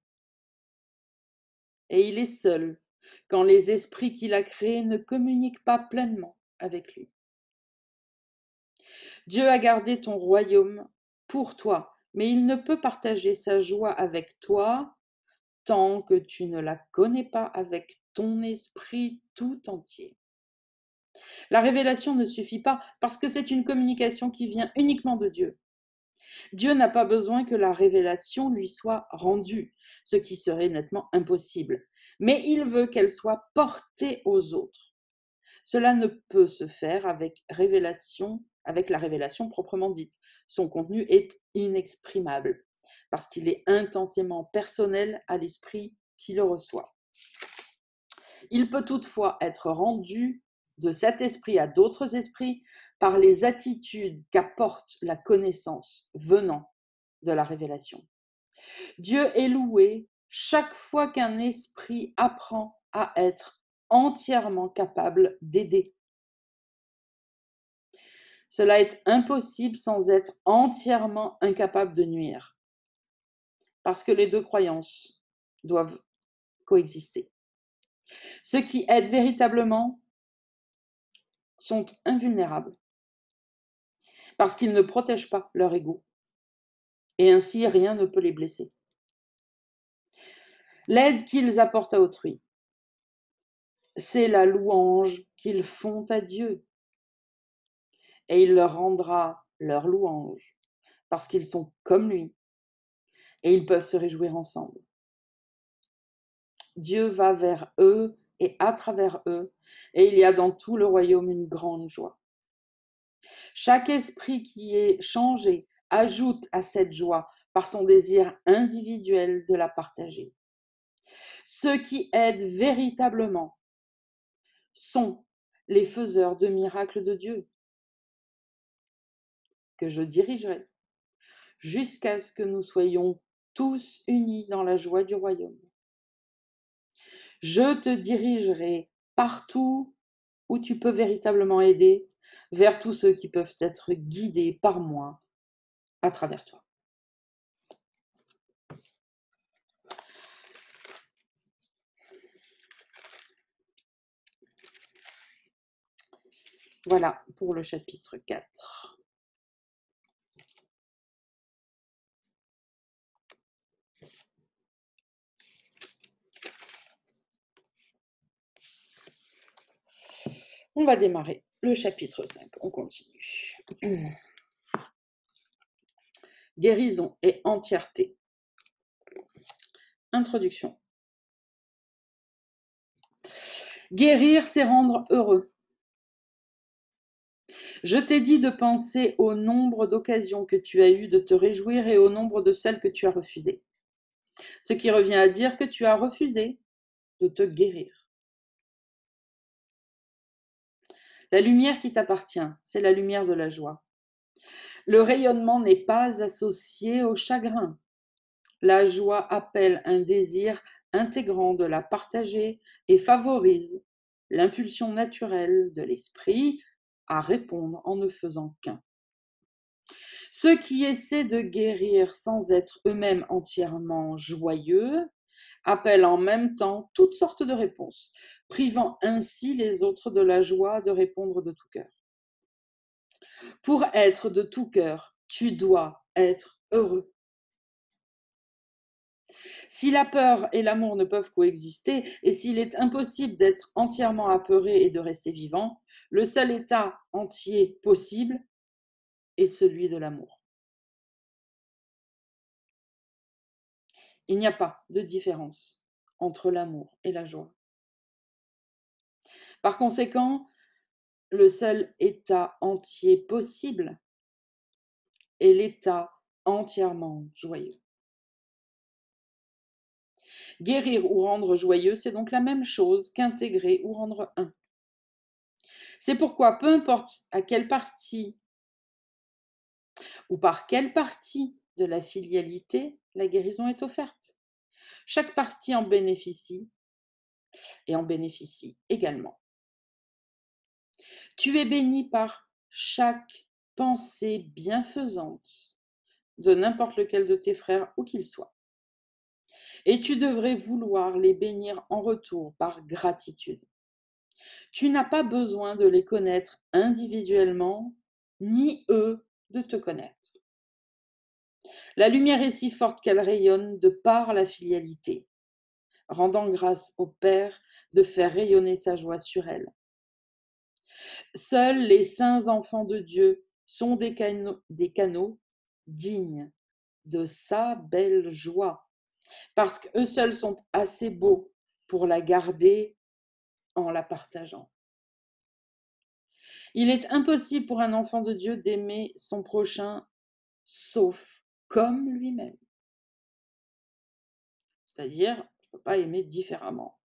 Et il est seul quand les esprits qu'il a créés ne communiquent pas pleinement avec lui. Dieu a gardé ton royaume pour toi, mais il ne peut partager sa joie avec toi tant que tu ne la connais pas avec ton esprit tout entier. La révélation ne suffit pas parce que c'est une communication qui vient uniquement de Dieu. Dieu n'a pas besoin que la révélation lui soit rendue, ce qui serait nettement impossible, mais il veut qu'elle soit portée aux autres. Cela ne peut se faire avec la révélation proprement dite. Son contenu est inexprimable parce qu'il est intensément personnel à l'esprit qui le reçoit. Il peut toutefois être rendu de cet esprit à d'autres esprits par les attitudes qu'apporte la connaissance venant de la révélation. Dieu est loué chaque fois qu'un esprit apprend à être entièrement capable d'aider. Cela est impossible sans être entièrement incapable de nuire, parce que les deux croyances doivent coexister. Ceux qui aident véritablement sont invulnérables, parce qu'ils ne protègent pas leur ego, et ainsi rien ne peut les blesser. L'aide qu'ils apportent à autrui, c'est la louange qu'ils font à Dieu, et il leur rendra leur louange, parce qu'ils sont comme lui, et ils peuvent se réjouir ensemble. Dieu va vers eux et à travers eux, et il y a dans tout le royaume une grande joie. Chaque esprit qui est changé ajoute à cette joie par son désir individuel de la partager. Ceux qui aident véritablement sont les faiseurs de miracles de Dieu, que je dirigerai jusqu'à ce que nous soyons tous unis dans la joie du royaume. Je te dirigerai partout où tu peux véritablement aider, vers tous ceux qui peuvent être guidés par moi à travers toi. Voilà pour le chapitre 4. On va démarrer le chapitre 5. On continue. Guérison et entièreté. Introduction. Guérir, c'est rendre heureux. Je t'ai dit de penser au nombre d'occasions que tu as eues de te réjouir et au nombre de celles que tu as refusées. Ce qui revient à dire que tu as refusé de te guérir. La lumière qui t'appartient, c'est la lumière de la joie. Le rayonnement n'est pas associé au chagrin. La joie appelle un désir intégrant de la partager et favorise l'impulsion naturelle de l'esprit à répondre en ne faisant qu'un. Ceux qui essaient de guérir sans être eux-mêmes entièrement joyeux appellent en même temps toutes sortes de réponses, privant ainsi les autres de la joie de répondre de tout cœur. Pour être de tout cœur, tu dois être heureux. Si la peur et l'amour ne peuvent coexister, et s'il est impossible d'être entièrement apeuré et de rester vivant, le seul état entier possible est celui de l'amour. Il n'y a pas de différence entre l'amour et la joie. Par conséquent, le seul état entier possible est l'état entièrement joyeux. Guérir ou rendre joyeux, c'est donc la même chose qu'intégrer ou rendre un. C'est pourquoi, peu importe à quelle partie ou par quelle partie de la filialité la guérison est offerte, chaque partie en bénéficie et en bénéficie également. Tu es béni par chaque pensée bienfaisante de n'importe lequel de tes frères, où qu'il soit. Et tu devrais vouloir les bénir en retour par gratitude. Tu n'as pas besoin de les connaître individuellement, ni eux de te connaître. La lumière est si forte qu'elle rayonne de par la filialité, rendant grâce au Père de faire rayonner sa joie sur elle. Seuls les saints enfants de Dieu sont des canaux dignes de sa belle joie, parce qu'eux seuls sont assez beaux pour la garder en la partageant. Il est impossible pour un enfant de Dieu d'aimer son prochain sauf comme lui-même. C'est-à-dire, je ne peux pas aimer différemment.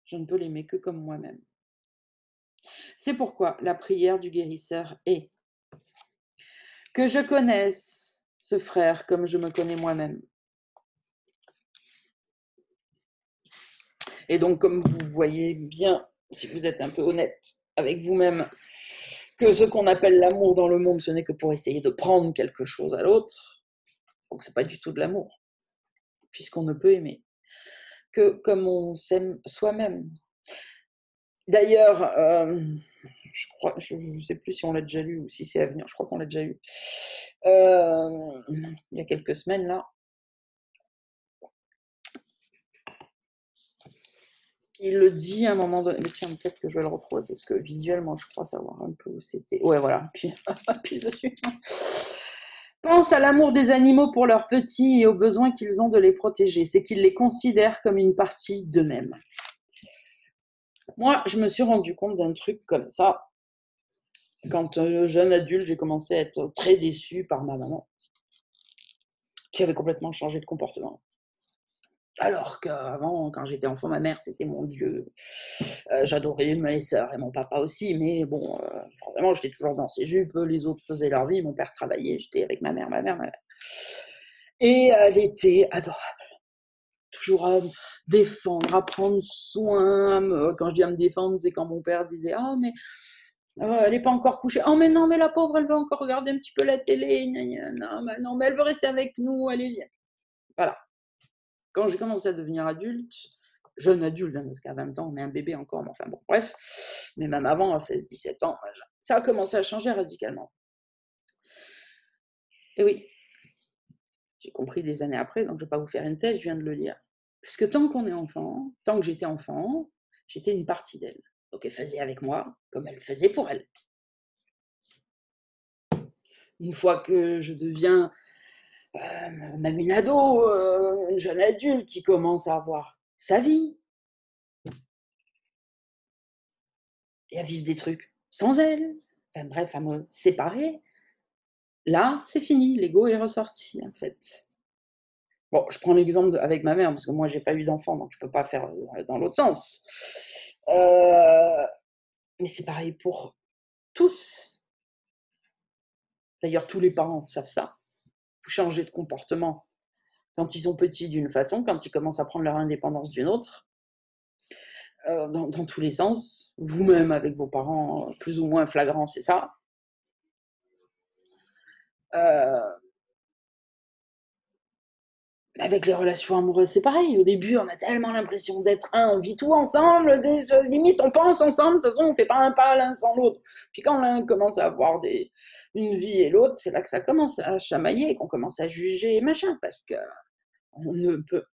Je ne peux l'aimer que comme moi-même. C'est pourquoi la prière du guérisseur est que je connaisse ce frère comme je me connais moi-même. Et donc, comme vous voyez bien, si vous êtes un peu honnête avec vous-même, que ce qu'on appelle l'amour dans le monde, ce n'est que pour essayer de prendre quelque chose à l'autre, donc ce n'est pas du tout de l'amour, puisqu'on ne peut aimer que comme on s'aime soi-même. D'ailleurs, je ne sais plus si on l'a déjà lu ou si c'est à venir, je crois qu'on l'a déjà lu. Il y a quelques semaines, là, il le dit à un moment donné. Mais tiens, peut-être que je vais le retrouver parce que visuellement, je crois savoir un peu où c'était. Ouais, voilà. Puis dessus. Pense à l'amour des animaux pour leurs petits et au besoin qu'ils ont de les protéger. C'est qu'ils les considèrent comme une partie d'eux-mêmes. Moi, je me suis rendu compte d'un truc comme ça. Quand jeune adulte, j'ai commencé à être très déçue par ma maman, qui avait complètement changé de comportement. Alors qu'avant, quand j'étais enfant, ma mère, c'était mon Dieu. J'adorais mes sœurs et mon papa aussi, mais bon, vraiment, j'étais toujours dans ses jupes, les autres faisaient leur vie, mon père travaillait, j'étais avec ma mère. Et elle était adorable. Toujours à me défendre, à prendre soin. Quand je dis à me défendre, c'est quand mon père disait « Ah, mais elle n'est pas encore couchée. Oh, mais non, mais la pauvre, elle veut encore regarder un petit peu la télé. Non, mais elle veut rester avec nous, allez, viens. » Voilà. Quand j'ai commencé à devenir adulte, jeune adulte, hein, parce qu'à 20 ans, on est un bébé encore, mais enfin bon, bref, mais même avant, à 16-17 ans, ça a commencé à changer radicalement. Et oui, j'ai compris des années après, donc je ne vais pas vous faire une thèse, je viens de le lire. Parce que tant qu'on est enfant, tant que j'étais enfant, j'étais une partie d'elle. Donc elle faisait avec moi comme elle faisait pour elle. Une fois que je deviens même une ado, une jeune adulte qui commence à avoir sa vie et à vivre des trucs sans elle, enfin bref, à me séparer, là, c'est fini, l'ego est ressorti en fait. Bon, je prends l'exemple avec ma mère, parce que moi, j'ai pas eu d'enfant, donc je peux pas faire dans l'autre sens. Mais c'est pareil pour tous. D'ailleurs, tous les parents savent ça. Vous changez de comportement quand ils sont petits d'une façon, quand ils commencent à prendre leur indépendance d'une autre, dans tous les sens. Vous-même, avec vos parents, plus ou moins flagrants, c'est ça. Avec les relations amoureuses, c'est pareil. Au début, on a tellement l'impression d'être un, on vit tout ensemble, limite on pense ensemble, de toute façon on ne fait pas un pas l'un sans l'autre. Puis quand l'un commence à avoir une vie et l'autre, c'est là que ça commence à chamailler, qu'on commence à juger machin, parce qu'on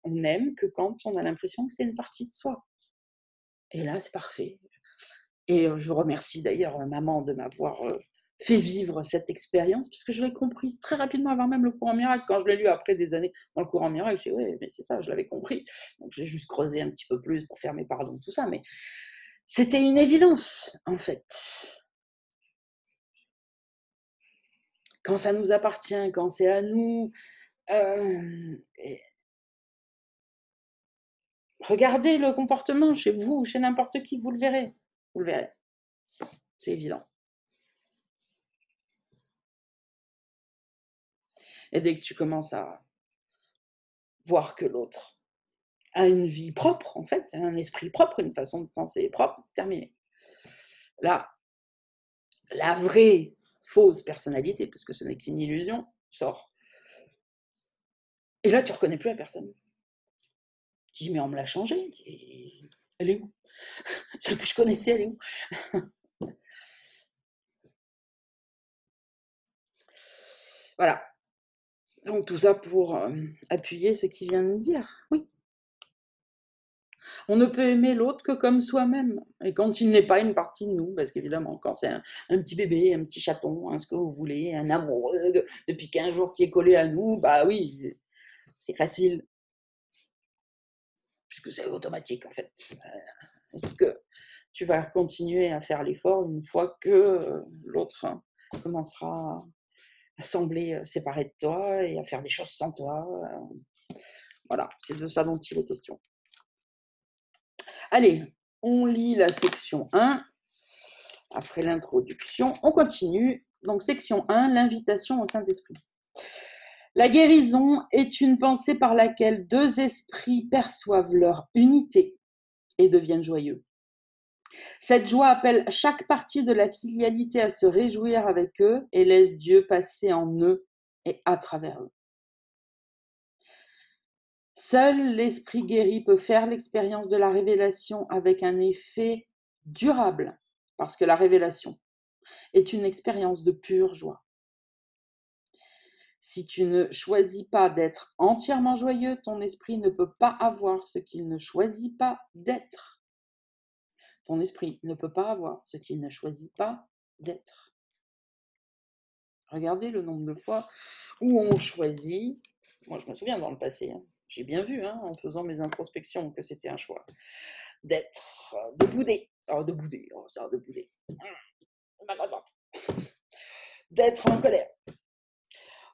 n'aime que quand on a l'impression que c'est une partie de soi. Et là, c'est parfait. Et je remercie d'ailleurs maman de m'avoir fait vivre cette expérience, puisque je l'ai comprise très rapidement avant même le courant miracle. Quand je l'ai lu après des années dans le courant miracle, j'ai dit, ouais, mais c'est ça, je l'avais compris. Donc j'ai juste creusé un petit peu plus pour faire mes pardons, tout ça. Mais C'était une évidence, en fait. Quand ça nous appartient, quand c'est à nous, et regardez le comportement chez vous, chez n'importe qui, vous le verrez. Vous le verrez. C'est évident. Et dès que tu commences à voir que l'autre a une vie propre, en fait, un esprit propre, une façon de penser propre, c'est terminé. Là, la vraie fausse personnalité, parce que ce n'est qu'une illusion, sort. Et là, tu ne reconnais plus la personne. Tu dis, mais on me l'a changée. Elle est où? Celle que je connaissais, elle est où? Voilà. Donc tout ça pour appuyer ce qu'il vient de dire. Oui. On ne peut aimer l'autre que comme soi-même. Et quand il n'est pas une partie de nous, parce qu'évidemment, quand c'est un petit bébé, un petit chaton, ce que vous voulez, un amoureux depuis 15 jours qui est collé à nous, bah oui, c'est facile. Puisque c'est automatique en fait. Est-ce que tu vas continuer à faire l'effort une fois que l'autre commencera à sembler séparé de toi et à faire des choses sans toi? Voilà, c'est de ça dont il est question. Allez, on lit la section 1. Après l'introduction, on continue. Donc, section 1, l'invitation au Saint-Esprit. La guérison est une pensée par laquelle deux esprits perçoivent leur unité et deviennent joyeux. Cette joie appelle chaque partie de la filialité à se réjouir avec eux et laisse Dieu passer en eux et à travers eux. Seul l'esprit guéri peut faire l'expérience de la révélation avec un effet durable, parce que la révélation est une expérience de pure joie. Si tu ne choisis pas d'être entièrement joyeux, ton esprit ne peut pas avoir ce qu'il ne choisit pas d'être. Ton esprit ne peut pas avoir ce qu'il ne choisit pas d'être. Regardez le nombre de fois où on choisit. Moi, je me souviens dans le passé, j'ai bien vu, en faisant mes introspections, que c'était un choix d'être, de bouder. Oh, de bouder, oh, ça, de bouder. Pas contente. D'être en colère.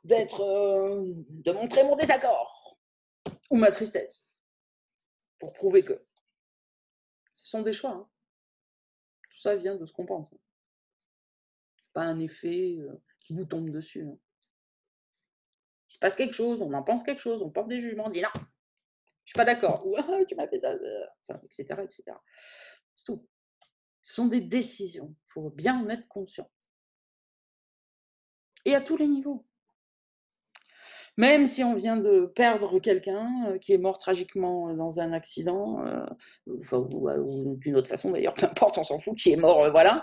De montrer mon désaccord ou ma tristesse pour prouver que ce sont des choix. Tout ça vient de ce qu'on pense. Pas un effet qui nous tombe dessus. Il se passe quelque chose, on en pense quelque chose, on porte des jugements, on dit non, je suis pas d'accord, ou ah, tu m'as fait ça, enfin, etc., etc. C'est tout. Ce sont des décisions, il faut bien en être conscient. Et à tous les niveaux. Même si on vient de perdre quelqu'un qui est mort tragiquement dans un accident, ou d'une autre façon d'ailleurs, peu importe, on s'en fout, qui est mort, voilà.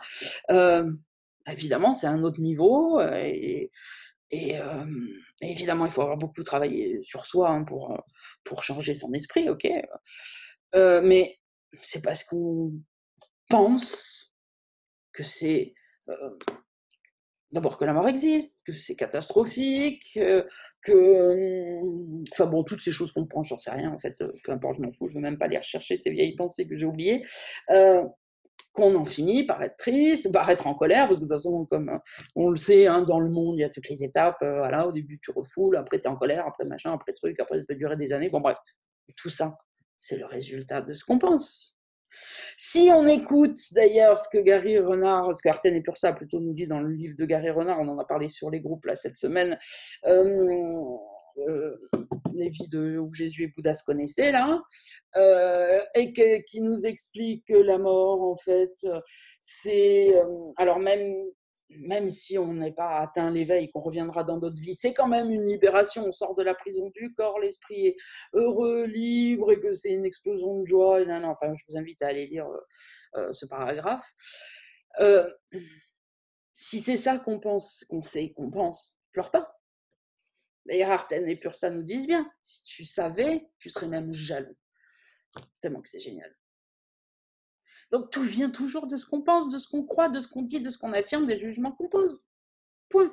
Évidemment, c'est un autre niveau, et évidemment, il faut avoir beaucoup travaillé sur soi pour changer son esprit, ok. Mais c'est parce qu'on pense que c'est d'abord que la mort existe, que c'est catastrophique, enfin bon, toutes ces choses qu'on pense, j'en sais rien en fait, peu importe, je m'en fous, je veux même pas les rechercher, ces vieilles pensées que j'ai oubliées, qu'on en finit par être triste, par être en colère, parce que de toute façon, comme on le sait, dans le monde, il y a toutes les étapes, voilà, au début tu refoules, après tu es en colère, après machin, après truc, après ça peut durer des années, bon bref, tout ça, c'est le résultat de ce qu'on pense. Si on écoute d'ailleurs ce que Gary Renard, ce que Arten et Pursa plutôt nous dit dans le livre de Gary Renard, on en a parlé sur les groupes là cette semaine, les vies où Jésus et Bouddha se connaissaient là, et qui nous explique que la mort en fait c'est, alors même si on n'est pas atteint l'éveil, qu'on reviendra dans d'autres vies, c'est quand même une libération, on sort de la prison du corps, l'esprit est heureux, libre, et que c'est une explosion de joie, enfin je vous invite à aller lire ce paragraphe. Si c'est ça qu'on pense, qu'on sait, qu'on pense, pleure pas. D'ailleurs, Arten et Pursa nous disent bien, si tu savais, tu serais même jaloux. Tellement que c'est génial. Donc tout vient toujours de ce qu'on pense, de ce qu'on croit, de ce qu'on dit, de ce qu'on affirme, des jugements qu'on pose. Point.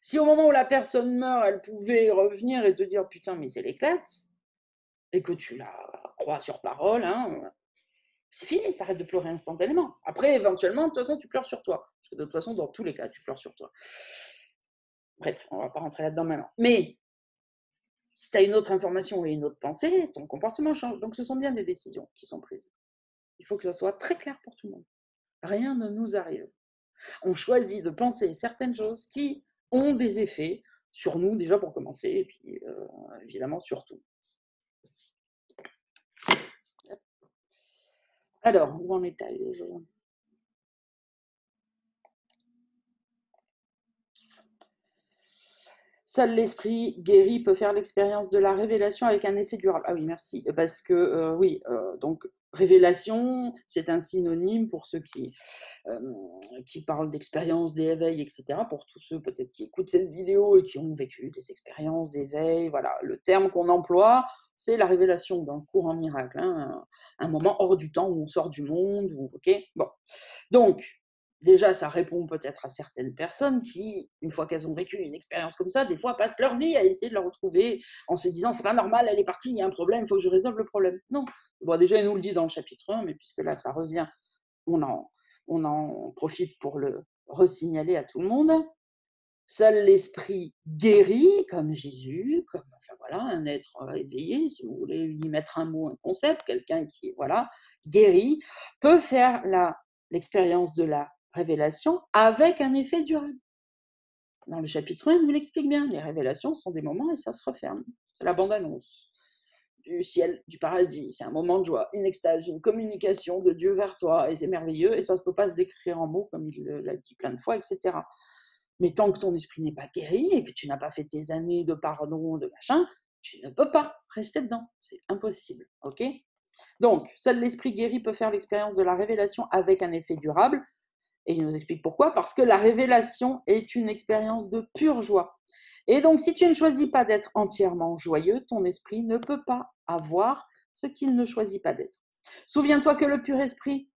Si au moment où la personne meurt, elle pouvait revenir et te dire putain, mais c'est l'éclate, et que tu la crois sur parole, c'est fini, tu arrêtes de pleurer instantanément. Après, éventuellement, de toute façon, tu pleures sur toi. Parce que de toute façon, dans tous les cas, tu pleures sur toi. Bref, on ne va pas rentrer là-dedans maintenant. Mais si tu as une autre information et une autre pensée, ton comportement change. Donc, ce sont bien des décisions qui sont prises. Il faut que ça soit très clair pour tout le monde. Rien ne nous arrive. On choisit de penser certaines choses qui ont des effets sur nous, déjà pour commencer, et puis évidemment sur tout. Alors, où en est-elle? Seul l'esprit guéri peut faire l'expérience de la révélation avec un effet durable. Ah oui, merci. Parce que, oui, donc, révélation, c'est un synonyme pour ceux qui parlent d'expérience d'éveil, etc. Pour tous ceux peut-être qui écoutent cette vidéo et qui ont vécu des expériences d'éveil, voilà. Le terme qu'on emploie, c'est la révélation d'un courant miracle, hein, un moment hors du temps où on sort du monde, ok. Bon. Donc, déjà, ça répond peut-être à certaines personnes qui, une fois qu'elles ont vécu une expérience comme ça, des fois passent leur vie à essayer de la retrouver en se disant c'est pas normal, elle est partie, il y a un problème, il faut que je résolve le problème. Non. Bon, déjà, il nous le dit dans le chapitre 1, mais puisque là, ça revient, on en profite pour le resignaler à tout le monde. Seul l'esprit guéri, comme Jésus, comme enfin, voilà, un être éveillé, si vous voulez y mettre un mot, un concept, quelqu'un qui est voilà, guéri, peut faire l'expérience de la révélation avec un effet durable. Dans le chapitre 1, il nous l'explique bien. Les révélations sont des moments et ça se referme. C'est la bande-annonce du ciel, du paradis. C'est un moment de joie, une extase, une communication de Dieu vers toi et c'est merveilleux et ça ne peut pas se décrire en mots comme il l'a dit plein de fois, etc. Mais tant que ton esprit n'est pas guéri et que tu n'as pas fait tes années de pardon, de machin, tu ne peux pas rester dedans. C'est impossible, ok? Donc, seul l'esprit guéri peut faire l'expérience de la révélation avec un effet durable. Et il nous explique pourquoi. Parce que la révélation est une expérience de pure joie. Et donc, si tu ne choisis pas d'être entièrement joyeux, ton esprit ne peut pas avoir ce qu'il ne choisit pas d'être. Souviens-toi que le pur esprit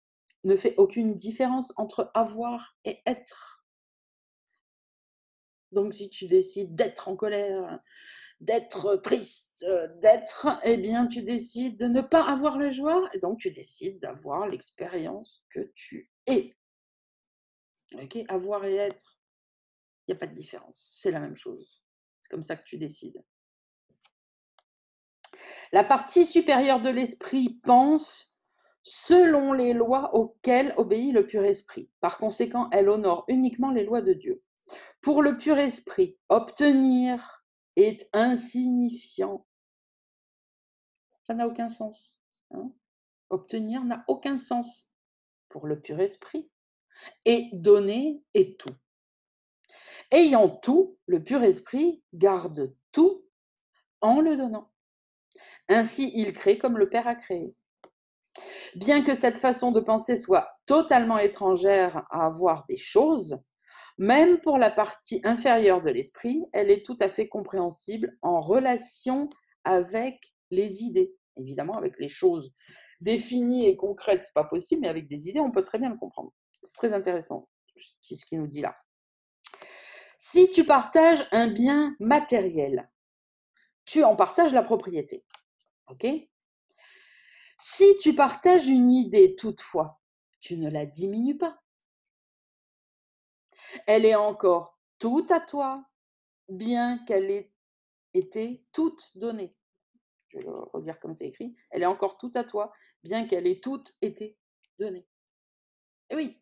ne fait aucune différence entre avoir et être. Donc, si tu décides d'être en colère, d'être triste, d'être, eh bien, tu décides de ne pas avoir la joie, et donc tu décides d'avoir l'expérience que tu es. Ok, avoir et être, il n'y a pas de différence, c'est la même chose. C'est comme ça que tu décides. La partie supérieure de l'esprit pense selon les lois auxquelles obéit le pur esprit. Par conséquent, elle honore uniquement les lois de Dieu. Pour le pur esprit, obtenir est insignifiant. Ça n'a aucun sens. Hein. Obtenir n'a aucun sens pour le pur esprit. Et donner est tout. Ayant tout, le pur esprit garde tout en le donnant. Ainsi, il crée comme le Père a créé. Bien que cette façon de penser soit totalement étrangère à avoir des choses, même pour la partie inférieure de l'esprit, elle est tout à fait compréhensible en relation avec les idées. Évidemment, avec les choses définies et concrètes, c'est pas possible, mais avec des idées, on peut très bien le comprendre. C'est très intéressant ce qu'il nous dit là. Si tu partages un bien matériel, tu en partages la propriété. Ok ? Si tu partages une idée toutefois, tu ne la diminues pas. Elle est encore toute à toi, bien qu'elle ait été toute donnée. Je vais le relire comme c'est écrit. Elle est encore toute à toi, bien qu'elle ait toute été donnée. Et oui,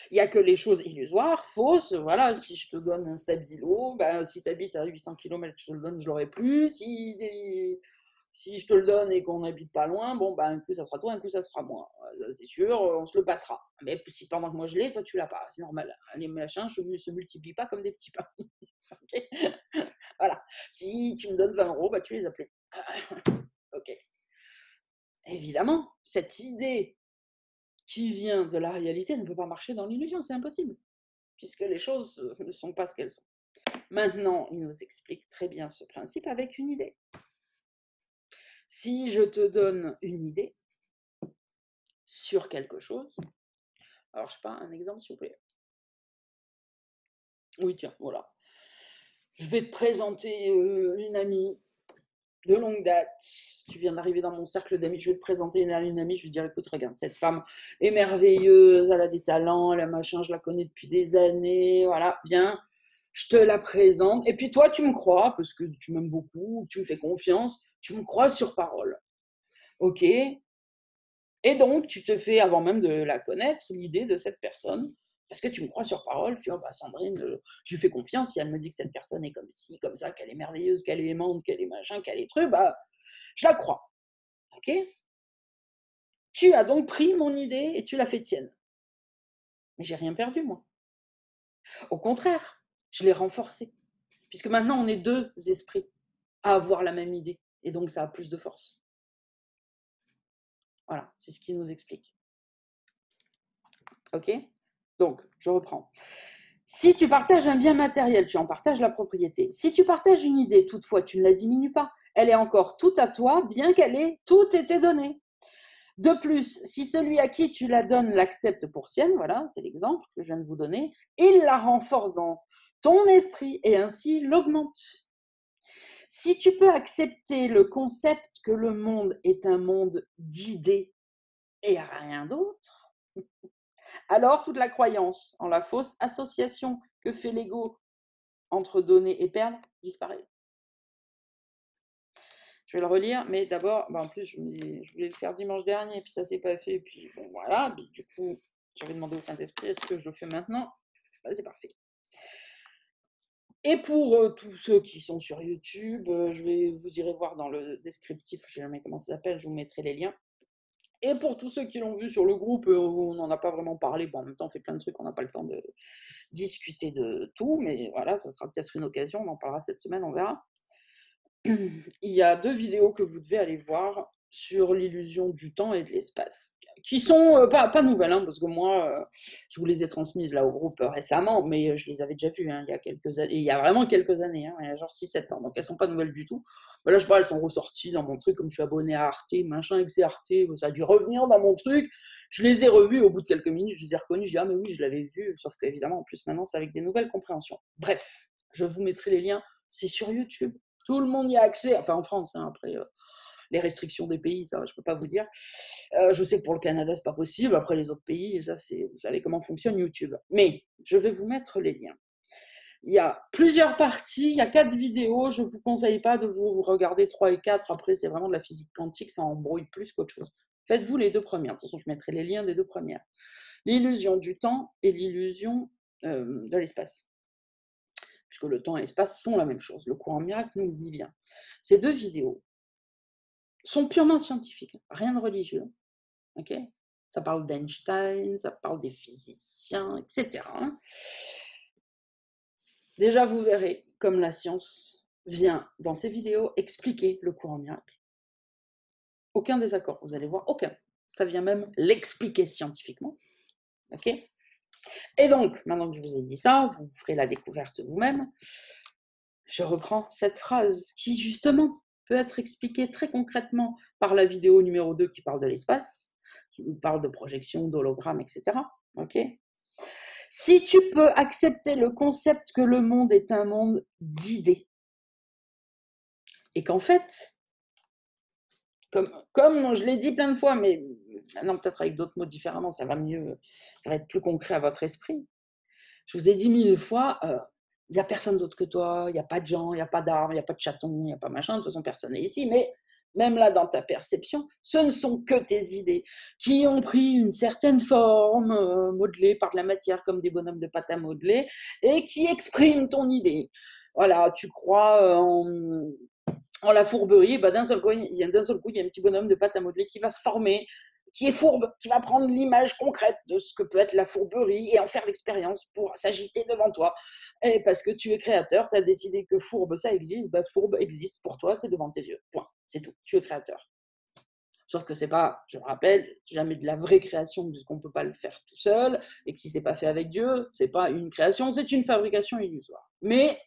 il n'y a que les choses illusoires, fausses. Voilà, si je te donne un stabilo, ben, si tu habites à 800 km, je te le donne, je l'aurai plus. Si je te le donne et qu'on n'habite pas loin, bon, ben, un coup ça sera toi, un coup ça sera moi. C'est sûr, on se le passera. Mais si pendant que moi je l'ai, toi tu l'as pas, c'est normal. Les machins ne se multiplient pas comme des petits pains. Okay. Voilà. Si tu me donnes 20 euros, bah, tu les as plus. Ok. Évidemment, cette idée qui vient de la réalité ne peut pas marcher dans l'illusion, c'est impossible, puisque les choses ne sont pas ce qu'elles sont. Maintenant, il nous explique très bien ce principe avec une idée. Si je te donne une idée sur quelque chose, alors je sais pas, un exemple s'il vous plaît. Oui, tiens, voilà. Je vais te présenter une amie de longue date. Tu viens d'arriver dans mon cercle d'amis, je vais te présenter une amie, je vais te dire, écoute, regarde, cette femme est merveilleuse, elle a des talents, elle a machin, je la connais depuis des années, voilà, viens, je te la présente. Et puis toi, tu me crois, parce que tu m'aimes beaucoup, tu me fais confiance, tu me crois sur parole. Ok. Et donc, tu te fais, avant même de la connaître, l'idée de cette personne, parce que tu me crois sur parole, tu vois, bah, Sandrine, je lui fais confiance, si elle me dit que cette personne est comme ci, comme ça, qu'elle est merveilleuse, qu'elle est aimante, qu'elle est machin, qu'elle est truc, bah, je la crois. Ok. Tu as donc pris mon idée et tu l'as fait tienne. Mais j'ai rien perdu, moi. Au contraire, je l'ai renforcée. Puisque maintenant, on est deux esprits à avoir la même idée. Et donc, ça a plus de force. Voilà, c'est ce qui nous explique. Ok. Donc, je reprends. Si tu partages un bien matériel, tu en partages la propriété. Si tu partages une idée, toutefois, tu ne la diminues pas. Elle est encore toute à toi, bien qu'elle ait tout été donné. De plus, si celui à qui tu la donnes l'accepte pour sienne, voilà, c'est l'exemple que je viens de vous donner, il la renforce dans ton esprit et ainsi l'augmente. Si tu peux accepter le concept que le monde est un monde d'idées et rien d'autre, alors toute la croyance en la fausse association que fait l'ego entre donner et perdre disparaît. Je vais le relire, mais d'abord, en plus, je voulais le faire dimanche dernier, puis ça s'est pas fait, puis bon, voilà, mais du coup, j'avais demandé au Saint-Esprit, est-ce que je le fais maintenant? Bah, c'est parfait. Et pour tous ceux qui sont sur YouTube, vous irez voir dans le descriptif, je ne sais jamais comment ça s'appelle, je vous mettrai les liens. Et pour tous ceux qui l'ont vu sur le groupe, on n'en a pas vraiment parlé. Bon, en même temps, on fait plein de trucs, on n'a pas le temps de discuter de tout, mais voilà, ça sera peut-être une occasion, on en parlera cette semaine, on verra. Il y a 2 vidéos que vous devez aller voir sur l'illusion du temps et de l'espace, qui sont pas nouvelles, hein, parce que moi, je vous les ai transmises là au groupe récemment, mais je les avais déjà vues hein, il y a vraiment quelques années, hein, il y a genre 6-7 ans, donc elles sont pas nouvelles du tout. Mais là, je sais pas, elles sont ressorties dans mon truc, comme je suis abonné à Arte, machin, et que c'est Arte, ça a dû revenir dans mon truc. Je les ai revues au bout de quelques minutes, je les ai reconnues, je dis ah mais oui, je l'avais vu, sauf qu'évidemment, en plus maintenant, c'est avec des nouvelles compréhensions. Bref, je vous mettrai les liens, c'est sur YouTube. Tout le monde y a accès, enfin en France, hein, après les restrictions des pays, ça je peux pas vous dire. Je sais que pour le Canada, c'est pas possible, après les autres pays, ça c'est, vous savez comment fonctionne YouTube. Mais je vais vous mettre les liens. Il y a plusieurs parties, il y a 4 vidéos, je ne vous conseille pas de vous regarder 3 et 4, après c'est vraiment de la physique quantique, ça embrouille plus qu'autre chose. Faites-vous les 2 premières, de toute façon je mettrai les liens des 2 premières. L'illusion du temps et l'illusion de l'espace. Puisque le temps et l'espace sont la même chose. Le courant miracle nous le dit bien. Ces 2 vidéos sont purement scientifiques, rien de religieux. Ok. Ça parle d'Einstein, ça parle des physiciens, etc. Déjà, vous verrez comme la science vient dans ces vidéos expliquer le courant miracle. Aucun désaccord, vous allez voir, aucun. Ça vient même l'expliquer scientifiquement. Ok. Et donc, maintenant que je vous ai dit ça, vous ferez la découverte vous-même. Je reprends cette phrase qui, justement, peut être expliquée très concrètement par la vidéo numéro 2 qui parle de l'espace, qui nous parle de projection, d'hologramme, etc. Ok. Si tu peux accepter le concept que le monde est un monde d'idées, et qu'en fait, comme je l'ai dit plein de fois, mais maintenant peut-être avec d'autres mots différemment, ça va mieux, ça va être plus concret à votre esprit. Je vous ai dit 1000 fois, il n'y a personne d'autre que toi, il n'y a pas de gens, il n'y a pas d'arbres, il n'y a pas de chatons, il n'y a pas machin, de toute façon personne n'est ici, mais même là dans ta perception, ce ne sont que tes idées qui ont pris une certaine forme modelée par de la matière comme des bonhommes de pâte à modeler et qui expriment ton idée. Voilà, tu crois en la fourberie, bah d'un seul coup, il y a un petit bonhomme de pâte à modeler qui va se former, qui est fourbe, qui va prendre l'image concrète de ce que peut être la fourberie et en faire l'expérience pour s'agiter devant toi. Et parce que tu es créateur, tu as décidé que fourbe, ça existe, bah fourbe existe pour toi, c'est devant tes yeux. Point. C'est tout. Tu es créateur. Sauf que c'est pas, je me rappelle, jamais de la vraie création puisqu'on ne peut pas le faire tout seul et que si c'est pas fait avec Dieu, c'est pas une création, c'est une fabrication illusoire. Mais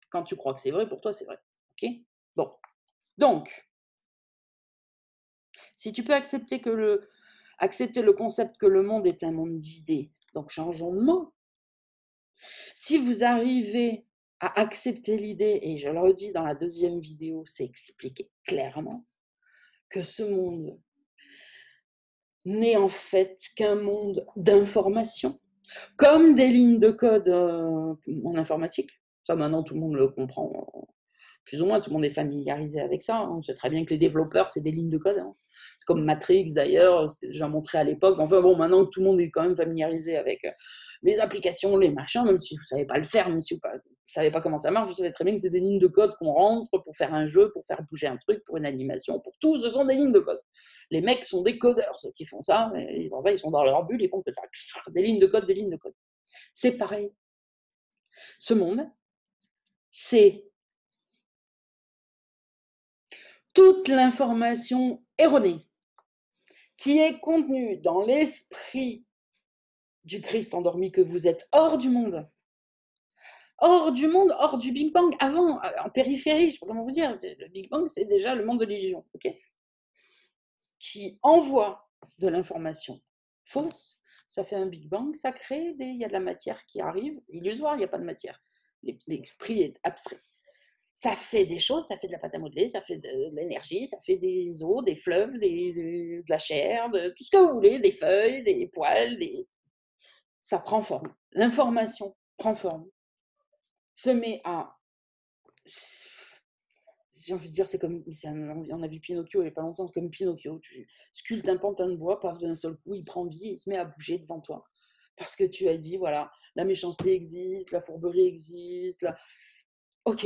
quand tu crois que c'est vrai, pour toi c'est vrai. Ok. Bon. Donc, si tu peux accepter le concept que le monde est un monde d'idées, donc changeons de mot. Si vous arrivez à accepter l'idée, et je le redis dans la deuxième vidéo, c'est expliqué clairement, que ce monde n'est en fait qu'un monde d'information, comme des lignes de code en informatique. Ça, maintenant, tout le monde le comprend. Plus ou moins, tout le monde est familiarisé avec ça. On sait très bien que les développeurs, c'est des lignes de code. C'est comme Matrix, d'ailleurs, c'était déjà montré à l'époque. Enfin bon, maintenant, tout le monde est quand même familiarisé avec les applications, les machins, même si vous ne savez pas le faire, même si vous ne savez pas comment ça marche, vous savez très bien que c'est des lignes de code qu'on rentre pour faire un jeu, pour faire bouger un truc, pour une animation, pour tout, ce sont des lignes de code. Les mecs sont des codeurs, ceux qui font ça, et pour ça, ils sont dans leur bulle, ils font que ça. Des lignes de code, des lignes de code. C'est pareil. Ce monde, c'est toute l'information erronée qui est contenue dans l'esprit du Christ endormi que vous êtes, hors du monde, hors du Big Bang, avant, en périphérie, je ne sais pas comment vous dire, le Big Bang, c'est déjà le monde de l'illusion, ok, qui envoie de l'information fausse, ça fait un Big Bang, ça crée, il y a de la matière qui arrive, illusoire, il n'y a pas de matière, l'esprit est abstrait. Ça fait des choses, ça fait de la pâte à modeler, ça fait de l'énergie, ça fait des eaux, des fleuves, de la chair, tout ce que vous voulez, des feuilles, des poils, ça prend forme. L'information prend forme, se met à... J'ai envie de dire, c'est comme... On a vu Pinocchio il n'y a pas longtemps, c'est comme Pinocchio. Tu sculptes un pantin de bois, paf, d'un seul coup, il prend vie, il se met à bouger devant toi. Parce que tu as dit, voilà, la méchanceté existe, la fourberie existe, Ok,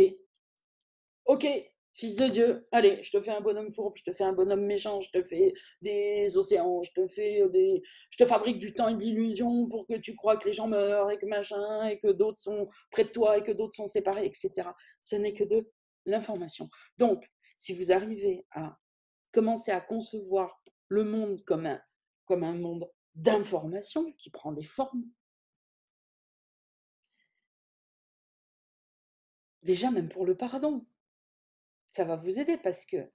ok, fils de Dieu, allez, je te fais un bonhomme fourbe, je te fais un bonhomme méchant, je te fais des océans, je te fabrique du temps et de l'illusion pour que tu crois que les gens meurent et que machin, et que d'autres sont près de toi et que d'autres sont séparés, etc. Ce n'est que de l'information. Donc, si vous arrivez à commencer à concevoir le monde comme un monde d'information qui prend des formes, déjà même pour le pardon, ça va vous aider parce que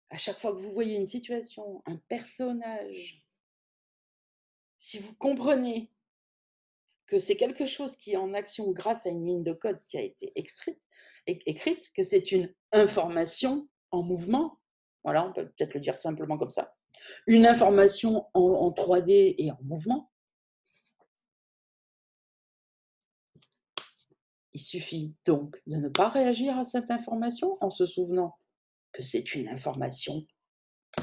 à chaque fois que vous voyez une situation, un personnage, si vous comprenez que c'est quelque chose qui est en action grâce à une ligne de code qui a été écrite, que c'est une information en mouvement, voilà, on peut peut-être le dire simplement comme ça, une information en 3D et en mouvement, il suffit donc de ne pas réagir à cette information en se souvenant que c'est une information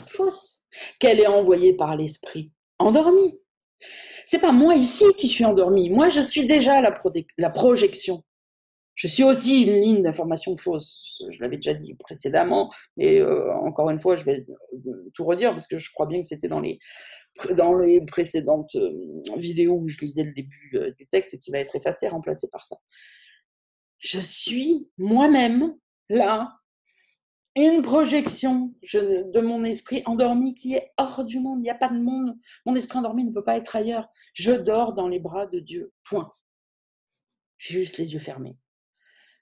fausse, qu'elle est envoyée par l'esprit endormi. C'est pas moi ici qui suis endormi. Moi, je suis déjà la projection. Je suis aussi une ligne d'information fausse. Je l'avais déjà dit précédemment, mais encore une fois, je vais tout redire parce que je crois bien que c'était dans les précédentes vidéos où je lisais le début du texte qui va être effacé, remplacé par ça. Je suis moi-même là, une projection de mon esprit endormi qui est hors du monde. Il n'y a pas de monde. Mon esprit endormi ne peut pas être ailleurs. Je dors dans les bras de Dieu. Point. Juste les yeux fermés.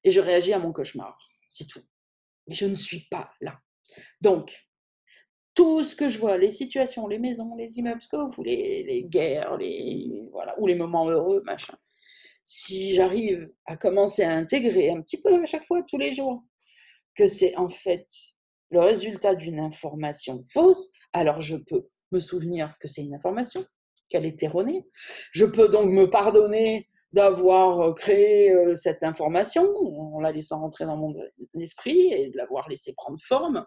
Et je réagis à mon cauchemar. C'est tout. Mais je ne suis pas là. Donc, tout ce que je vois, les situations, les maisons, les immeubles, ce que vous voulez, les guerres, voilà, ou les moments heureux, machin. Si j'arrive à commencer à intégrer un petit peu à chaque fois, tous les jours, que c'est en fait le résultat d'une information fausse, alors je peux me souvenir que c'est une information, qu'elle est erronée. Je peux donc me pardonner d'avoir créé cette information en la laissant rentrer dans mon esprit et de l'avoir laissé prendre forme.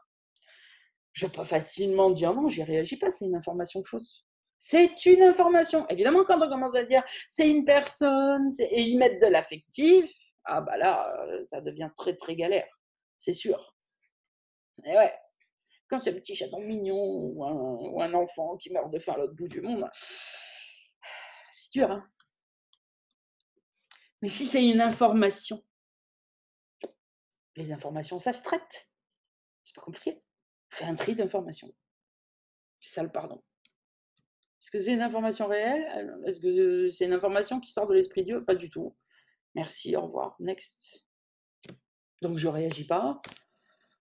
Je peux facilement dire non, j'y réagis pas, c'est une information fausse. C'est une information. Évidemment, quand on commence à dire c'est une personne et y mettre de l'affectif, ah bah là, ça devient très très galère, c'est sûr. Et ouais, quand c'est un petit chaton mignon ou un enfant qui meurt de faim à l'autre bout du monde, c'est dur, hein. Mais si c'est une information, les informations, ça se traite. C'est pas compliqué. Fais un tri d'informations. C'est ça le pardon. Est-ce que c'est une information réelle? Est-ce que c'est une information qui sort de l'esprit de Dieu? Pas du tout. Merci, au revoir, next. Donc je réagis pas,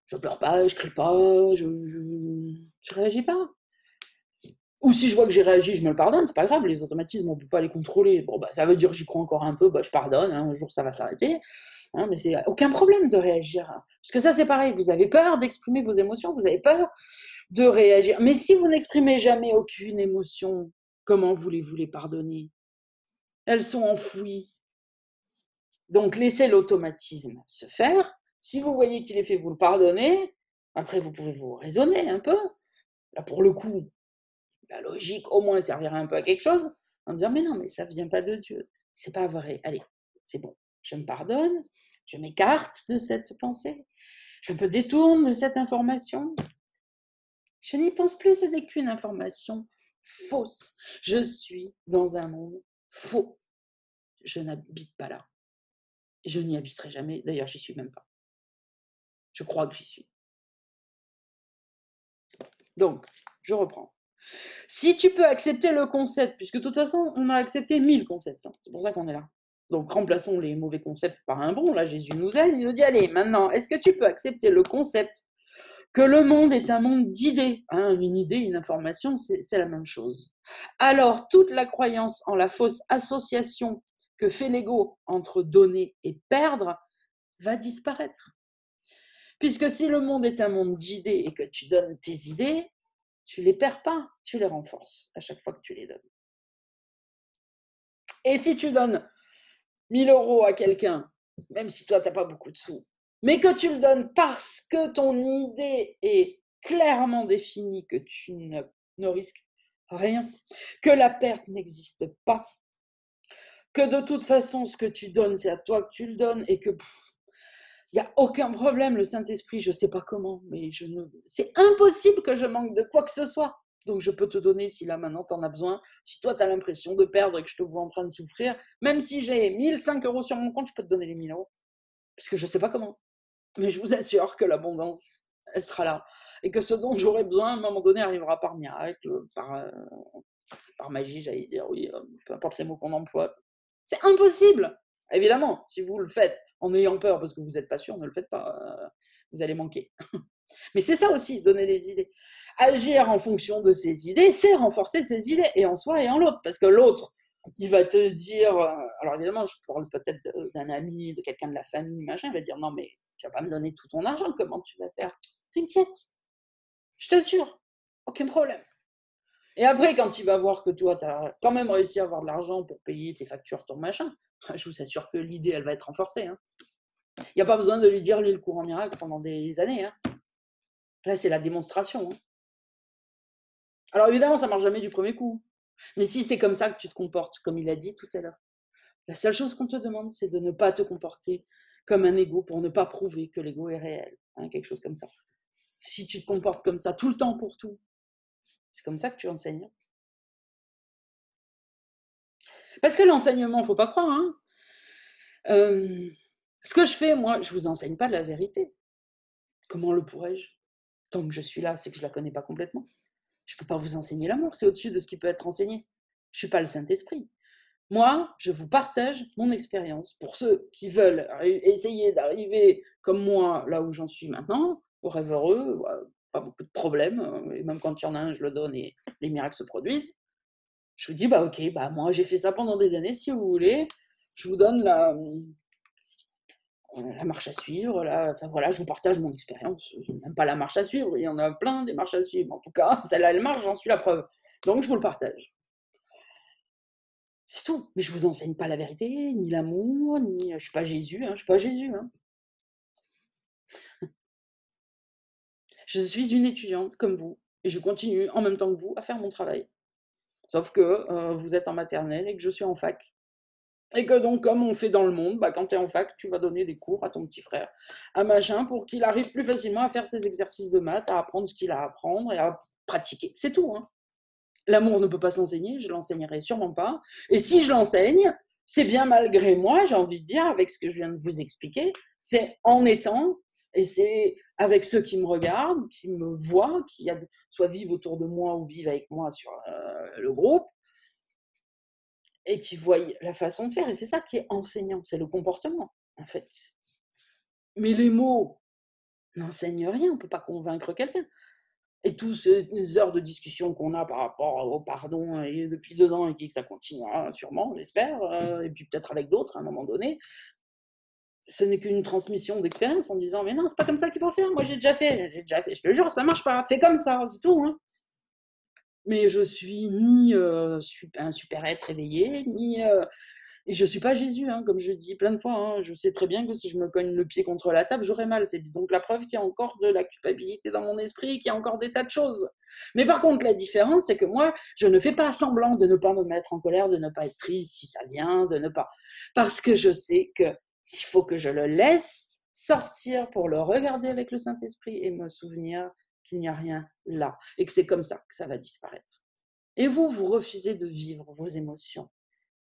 je pleure pas, je crie pas, je réagis pas. Ou si je vois que j'ai réagi, je me le pardonne, c'est pas grave, les automatismes, on peut pas les contrôler. Bon, bah, ça veut dire que j'y crois encore un peu, bah, je pardonne, hein, un jour ça va s'arrêter. Hein, mais c'est aucun problème de réagir. Parce que ça, c'est pareil, vous avez peur d'exprimer vos émotions, vous avez peur de réagir. Mais si vous n'exprimez jamais aucune émotion, comment voulez-vous les pardonner? Elles sont enfouies. Donc, laissez l'automatisme se faire. Si vous voyez qu'il est fait, vous le pardonnez. Après, vous pouvez vous raisonner un peu. Là, pour le coup, la logique au moins servirait un peu à quelque chose, en disant mais non, mais ça vient pas de Dieu, c'est pas vrai, allez, c'est bon, je me pardonne, je m'écarte de cette pensée, je me détourne de cette information, je n'y pense plus, ce n'est qu'une information fausse, je suis dans un monde faux, je n'habite pas là, je n'y habiterai jamais, d'ailleurs j'y suis même pas, je crois que j'y suis. Donc, je reprends. Si tu peux accepter le concept, puisque de toute façon, on a accepté 1000 concepts, hein, c'est pour ça qu'on est là. Donc, remplaçons les mauvais concepts par un bon. Là, Jésus nous aide, il nous dit, allez, maintenant, est-ce que tu peux accepter le concept que le monde est un monde d'idées, hein, une idée, une information, c'est la même chose. Alors, toute la croyance en la fausse association que fait l'ego entre donner et perdre va disparaître. Puisque si le monde est un monde d'idées et que tu donnes tes idées, tu les perds pas, tu les renforces à chaque fois que tu les donnes. Et si tu donnes 1000 € à quelqu'un, même si toi, tu n'as pas beaucoup de sous, mais que tu le donnes parce que ton idée est clairement définie, que tu ne risques rien, que la perte n'existe pas, que de toute façon, ce que tu donnes, c'est à toi que tu le donnes et que il n'y a aucun problème, le Saint-Esprit, je ne sais pas comment, mais c'est impossible que je manque de quoi que ce soit. Donc je peux te donner si là maintenant tu en as besoin. Si toi tu as l'impression de perdre et que je te vois en train de souffrir, même si j'ai 1005 € sur mon compte, je peux te donner les 1000 €. Parce que je ne sais pas comment. Mais je vous assure que l'abondance, elle sera là. Et que ce dont j'aurai besoin, à un moment donné, arrivera par miracle, par magie, j'allais dire, oui, peu importe les mots qu'on emploie. C'est impossible. Évidemment, si vous le faites en ayant peur parce que vous n'êtes pas sûr, ne le faites pas. Vous allez manquer. Mais c'est ça aussi, donner les idées. Agir en fonction de ses idées, c'est renforcer ses idées, et en soi et en l'autre. Parce que l'autre, il va te dire, alors évidemment, je parle peut-être d'un ami, de quelqu'un de la famille, machin, il va dire, non mais tu vas pas me donner tout ton argent, comment tu vas faire? T'inquiète, je t'assure, aucun problème. Et après, quand il va voir que toi, tu as quand même réussi à avoir de l'argent pour payer tes factures, ton machin, je vous assure que l'idée, elle va être renforcée. Hein. Il n'y a pas besoin de lui dire, lui, le courant miracle pendant des années. Hein. Là, c'est la démonstration. Hein. Alors évidemment, ça ne marche jamais du premier coup. Mais si c'est comme ça que tu te comportes, comme il a dit tout à l'heure, la seule chose qu'on te demande, c'est de ne pas te comporter comme un ego pour ne pas prouver que l'ego est réel. Hein, quelque chose comme ça. Si tu te comportes comme ça tout le temps pour tout, c'est comme ça que tu enseignes. Parce que l'enseignement, il ne faut pas croire. Hein. Ce que je fais, moi, je ne vous enseigne pas de la vérité. Comment le pourrais-je? Tant que je suis là, c'est que je ne la connais pas complètement. Je ne peux pas vous enseigner l'amour, c'est au-dessus de ce qui peut être enseigné. Je ne suis pas le Saint-Esprit. Moi, je vous partage mon expérience. Pour ceux qui veulent essayer d'arriver comme moi, là où j'en suis maintenant, au rêve heureux, pas beaucoup de problèmes, et même quand il y en a un, je le donne et les miracles se produisent. Je vous dis, bah ok, bah moi j'ai fait ça pendant des années, si vous voulez, je vous donne la marche à suivre, là, enfin voilà, je vous partage mon expérience, même pas la marche à suivre, il y en a plein des marches à suivre, en tout cas, celle-là elle marche, j'en suis la preuve, donc je vous le partage. C'est tout, mais je vous enseigne pas la vérité, ni l'amour, ni, je suis pas Jésus, hein, je suis pas Jésus, hein. Je suis une étudiante comme vous, et je continue en même temps que vous à faire mon travail, sauf que vous êtes en maternelle et que je suis en fac. Et que donc, comme on fait dans le monde, bah, quand tu es en fac, tu vas donner des cours à ton petit frère, à machin, pour qu'il arrive plus facilement à faire ses exercices de maths, à apprendre ce qu'il a à apprendre et à pratiquer. C'est tout. Hein. L'amour ne peut pas s'enseigner, je l'enseignerai sûrement pas. Et si je l'enseigne, c'est bien malgré moi, j'ai envie de dire, avec ce que je viens de vous expliquer, c'est en étant, et c'est avec ceux qui me regardent, qui me voient, qui soit vivent autour de moi ou vivent avec moi sur le groupe, et qui voient la façon de faire. Et c'est ça qui est enseignant, c'est le comportement, en fait. Mais les mots n'enseignent rien, on ne peut pas convaincre quelqu'un. Et toutes ces heures de discussion qu'on a par rapport au pardon, et depuis 2 ans, et que ça continuera sûrement, j'espère, et puis peut-être avec d'autres à un moment donné, ce n'est qu'une transmission d'expérience en disant mais non, c'est pas comme ça qu'il faut faire, moi j'ai déjà fait, je te jure, ça marche pas, fais comme ça, c'est tout. Hein. Mais je suis ni un super être éveillé, ni. Et je suis pas Jésus, hein, comme je dis plein de fois. Hein. Je sais très bien que si je me cogne le pied contre la table, j'aurai mal. C'est donc la preuve qu'il y a encore de la culpabilité dans mon esprit, qu'il y a encore des tas de choses. Mais par contre, la différence, c'est que moi, je ne fais pas semblant de ne pas me mettre en colère, de ne pas être triste si ça vient, de ne pas. Parce que je sais qu'il faut que je le laisse sortir pour le regarder avec le Saint-Esprit et me souvenir qu'il n'y a rien là. Et que c'est comme ça que ça va disparaître. Et vous, vous refusez de vivre vos émotions.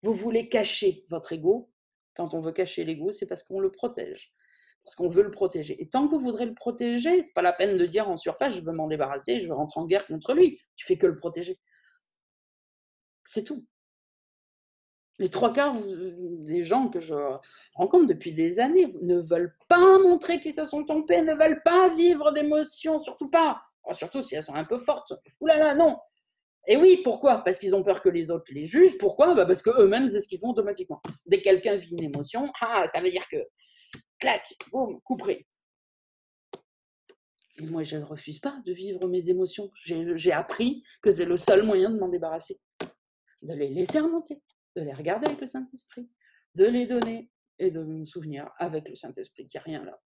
Vous voulez cacher votre ego. Quand on veut cacher l'ego, c'est parce qu'on le protège. Parce qu'on veut le protéger. Et tant que vous voudrez le protéger, c'est pas la peine de dire en surface, je veux m'en débarrasser, je veux rentrer en guerre contre lui. Tu fais que le protéger. C'est tout. Les 3 quarts des gens que je rencontre depuis des années ne veulent pas montrer qu'ils se sont trompés, ne veulent pas vivre d'émotions, surtout pas. Surtout si elles sont un peu fortes. Ouh là là, non. Et oui, pourquoi? Parce qu'ils ont peur que les autres les jugent. Pourquoi? Parce qu'eux-mêmes, c'est ce qu'ils font automatiquement. Dès que quelqu'un vit une émotion, ça veut dire que, clac, boum, couperé. Et moi, je ne refuse pas de vivre mes émotions. J'ai appris que c'est le seul moyen de m'en débarrasser. De les laisser remonter, de les regarder avec le Saint-Esprit, de les donner et de me souvenir avec le Saint-Esprit qu'il n'y a rien là.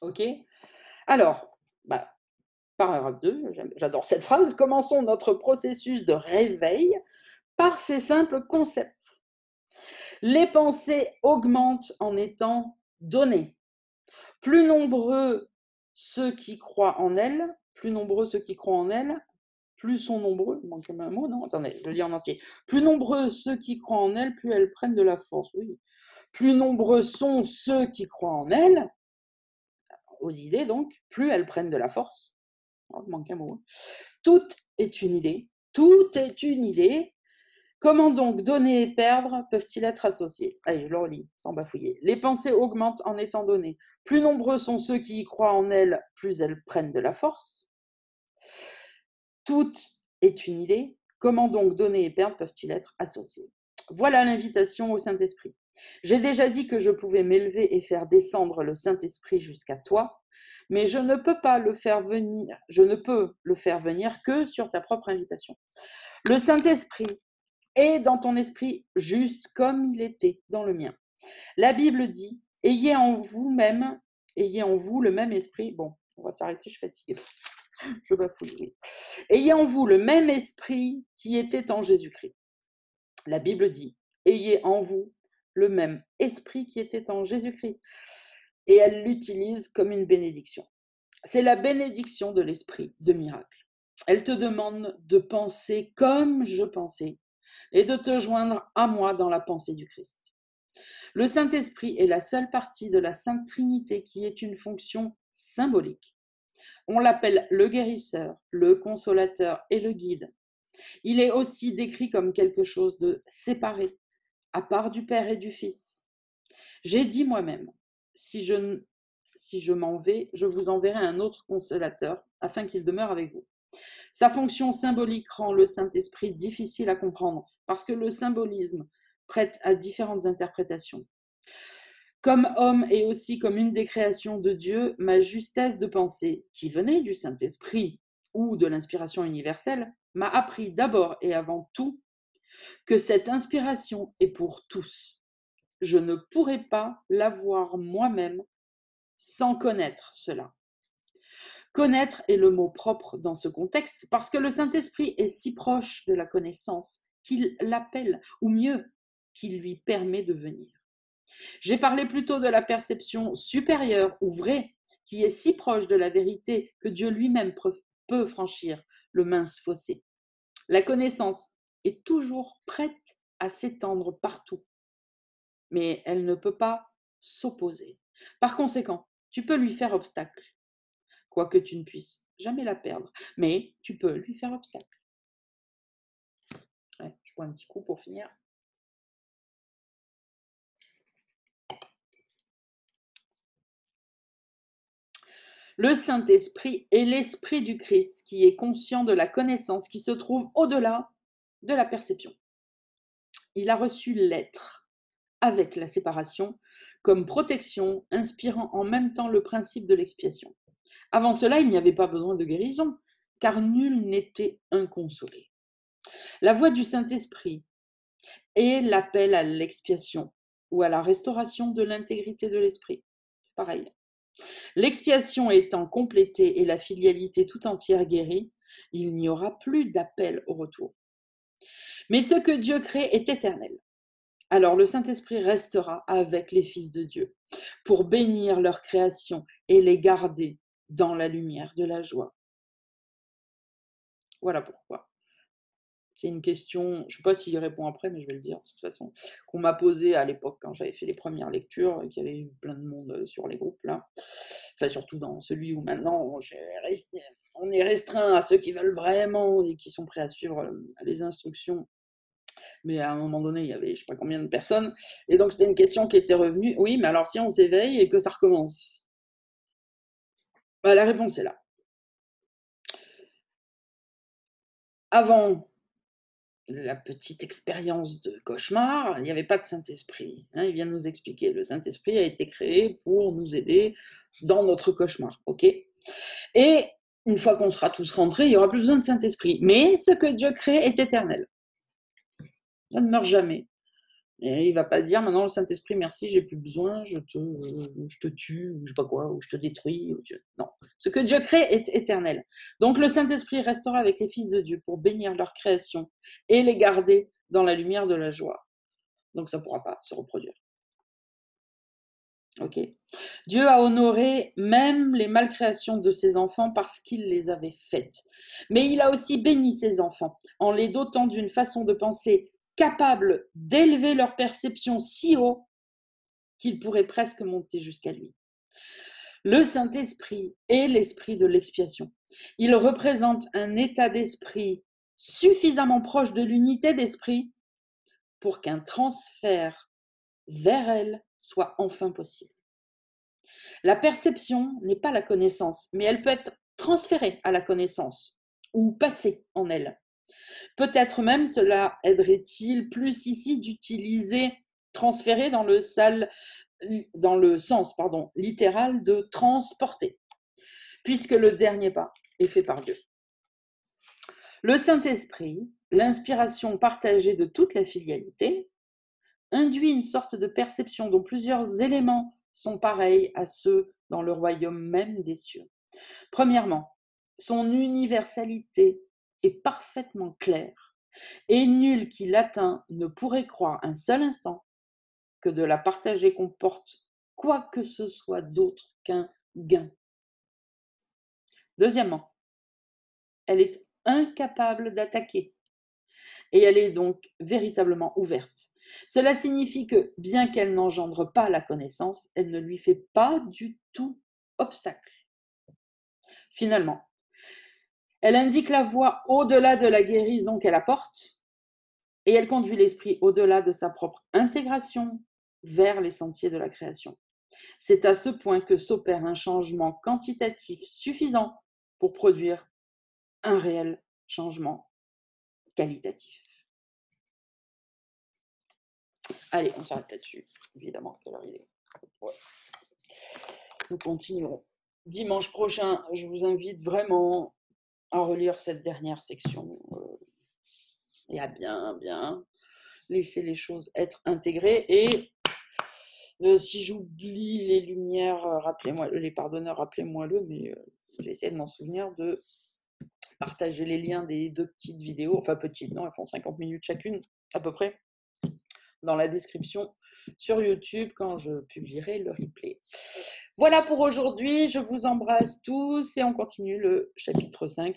Ok? Alors, paragraphe 2, j'adore cette phrase. Commençons notre processus de réveil par ces simples concepts. Les pensées augmentent en étant données. Plus nombreux ceux qui croient en elles, plus sont nombreux, il manque un mot, non? Attendez, je le lis en entier. Plus nombreux ceux qui croient en elles, plus elles prennent de la force. Oui. Plus nombreux sont ceux qui croient en elles, aux idées donc, plus elles prennent de la force. Oh, il manque un mot. Tout est une idée. Tout est une idée. Comment donc donner et perdre peuvent-ils être associés? Allez, je le relis, sans bafouiller. Les pensées augmentent en étant données. Plus nombreux sont ceux qui y croient en elles, plus elles prennent de la force. Tout est une idée. Comment donc donner et perdre peuvent-ils être associés? Voilà l'invitation au Saint-Esprit. J'ai déjà dit que je pouvais m'élever et faire descendre le Saint-Esprit jusqu'à toi, mais je ne peux pas le faire venir, je ne peux le faire venir que sur ta propre invitation. Le Saint-Esprit est dans ton esprit juste comme il était dans le mien. La Bible dit, ayez en vous le même esprit. Bon, on va s'arrêter, je suis fatiguée. Je bafouille, oui. Ayez en vous le même esprit qui était en Jésus-Christ. La Bible dit, ayez en vous le même esprit qui était en Jésus-Christ. Et elle l'utilise comme une bénédiction. C'est la bénédiction de l'esprit de miracle. Elle te demande de penser comme je pensais et de te joindre à moi dans la pensée du Christ. Le Saint-Esprit est la seule partie de la Sainte Trinité qui ait une fonction symbolique. On l'appelle le guérisseur, le consolateur et le guide. Il est aussi décrit comme quelque chose de séparé, à part du Père et du Fils. J'ai dit moi-même, si je m'en vais, je vous enverrai un autre consolateur, afin qu'il demeure avec vous. Sa fonction symbolique rend le Saint-Esprit difficile à comprendre, parce que le symbolisme prête à différentes interprétations. Comme homme et aussi comme une des créations de Dieu, ma justesse de pensée, qui venait du Saint-Esprit ou de l'inspiration universelle, m'a appris d'abord et avant tout que cette inspiration est pour tous. Je ne pourrais pas l'avoir moi-même sans connaître cela. Connaître est le mot propre dans ce contexte parce que le Saint-Esprit est si proche de la connaissance qu'il l'appelle, ou mieux, qu'il lui permet de venir. J'ai parlé plutôt de la perception supérieure ou vraie qui est si proche de la vérité que Dieu lui-même peut franchir le mince fossé. La connaissance est toujours prête à s'étendre partout, mais elle ne peut pas s'opposer. Par conséquent, tu peux lui faire obstacle, quoique tu ne puisses jamais la perdre, mais tu peux lui faire obstacle. Ouais, je bois un petit coup pour finir. Le Saint-Esprit est l'Esprit du Christ qui est conscient de la connaissance qui se trouve au-delà de la perception. Il a reçu l'être avec la séparation comme protection, inspirant en même temps le principe de l'expiation. Avant cela, il n'y avait pas besoin de guérison, car nul n'était inconsolé. La voix du Saint-Esprit est l'appel à l'expiation ou à la restauration de l'intégrité de l'esprit. C'est pareil. L'expiation étant complétée et la filialité tout entière guérie, il n'y aura plus d'appel au retour. Mais ce que Dieu crée est éternel. Alors le Saint-Esprit restera avec les fils de Dieu pour bénir leur création et les garder dans la lumière de la joie. Voilà pourquoi. C'est une question, je ne sais pas s'il répond après, mais je vais le dire de toute façon, qu'on m'a posée à l'époque quand j'avais fait les premières lectures, et qu'il y avait eu plein de monde sur les groupes là. Enfin, surtout dans celui où maintenant on est restreint à ceux qui veulent vraiment et qui sont prêts à suivre les instructions. Mais à un moment donné, il y avait je ne sais pas combien de personnes. Et donc, c'était une question qui était revenue. Oui, mais alors si on s'éveille et que ça recommence, bah, la réponse est là. Avant la petite expérience de cauchemar, il n'y avait pas de Saint-Esprit. Il vient de nous expliquer. Le Saint-Esprit a été créé pour nous aider dans notre cauchemar. Ok ? Et une fois qu'on sera tous rentrés, il n'y aura plus besoin de Saint-Esprit. Mais ce que Dieu crée est éternel. Ça ne meurt jamais. Et il ne va pas dire maintenant le Saint-Esprit, merci, j'ai plus besoin, je te tue, ou je sais pas quoi, ou je te détruis. Non. Ce que Dieu crée est éternel. Donc le Saint-Esprit restera avec les fils de Dieu pour bénir leur création et les garder dans la lumière de la joie. Donc ça ne pourra pas se reproduire. Ok. Dieu a honoré même les malcréations de ses enfants parce qu'il les avait faites. Mais il a aussi béni ses enfants en les dotant d'une façon de penser capable d'élever leur perception si haut qu'ils pourraient presque monter jusqu'à lui. Le Saint-Esprit est l'esprit de l'expiation. Il représente un état d'esprit suffisamment proche de l'unité d'esprit pour qu'un transfert vers elle soit enfin possible. La perception n'est pas la connaissance, mais elle peut être transférée à la connaissance ou passer en elle. Peut-être même cela aiderait-il plus ici d'utiliser transférer dans le sens littéral de transporter, puisque le dernier pas est fait par Dieu. Le Saint-Esprit, l'inspiration partagée de toute la filialité, induit une sorte de perception dont plusieurs éléments sont pareils à ceux dans le royaume même des cieux. Premièrement, son universalité est parfaitement claire, et nul qui l'atteint ne pourrait croire un seul instant que de la partager comporte quoi que ce soit d'autre qu'un gain. Deuxièmement, elle est incapable d'attaquer, et elle est donc véritablement ouverte. Cela signifie que, bien qu'elle n'engendre pas la connaissance, elle ne lui fait pas du tout obstacle. Finalement, elle indique la voie au-delà de la guérison qu'elle apporte, et elle conduit l'esprit au-delà de sa propre intégration vers les sentiers de la création. C'est à ce point que s'opère un changement quantitatif suffisant pour produire un réel changement qualitatif. Allez, on s'arrête là-dessus, évidemment. Quelle heure il est ? Ouais. Nous continuerons. Dimanche prochain, je vous invite vraiment à relire cette dernière section et à bien laisser les choses être intégrées. Et si j'oublie les lumières, rappelez-moi, les pardonneurs, rappelez-moi-le, mais j'ai essayé de m'en souvenir, de partager les liens des 2 petites vidéos, enfin petites, non, elles font 50 minutes chacune, à peu près, dans la description sur YouTube quand je publierai le replay. Voilà pour aujourd'hui, je vous embrasse tous et on continue le chapitre 5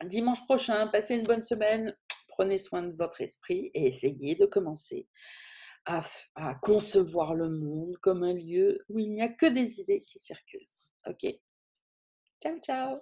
dimanche prochain. Passez une bonne semaine, prenez soin de votre esprit et essayez de commencer à concevoir le monde comme un lieu où il n'y a que des idées qui circulent. Ok ? Ciao, ciao.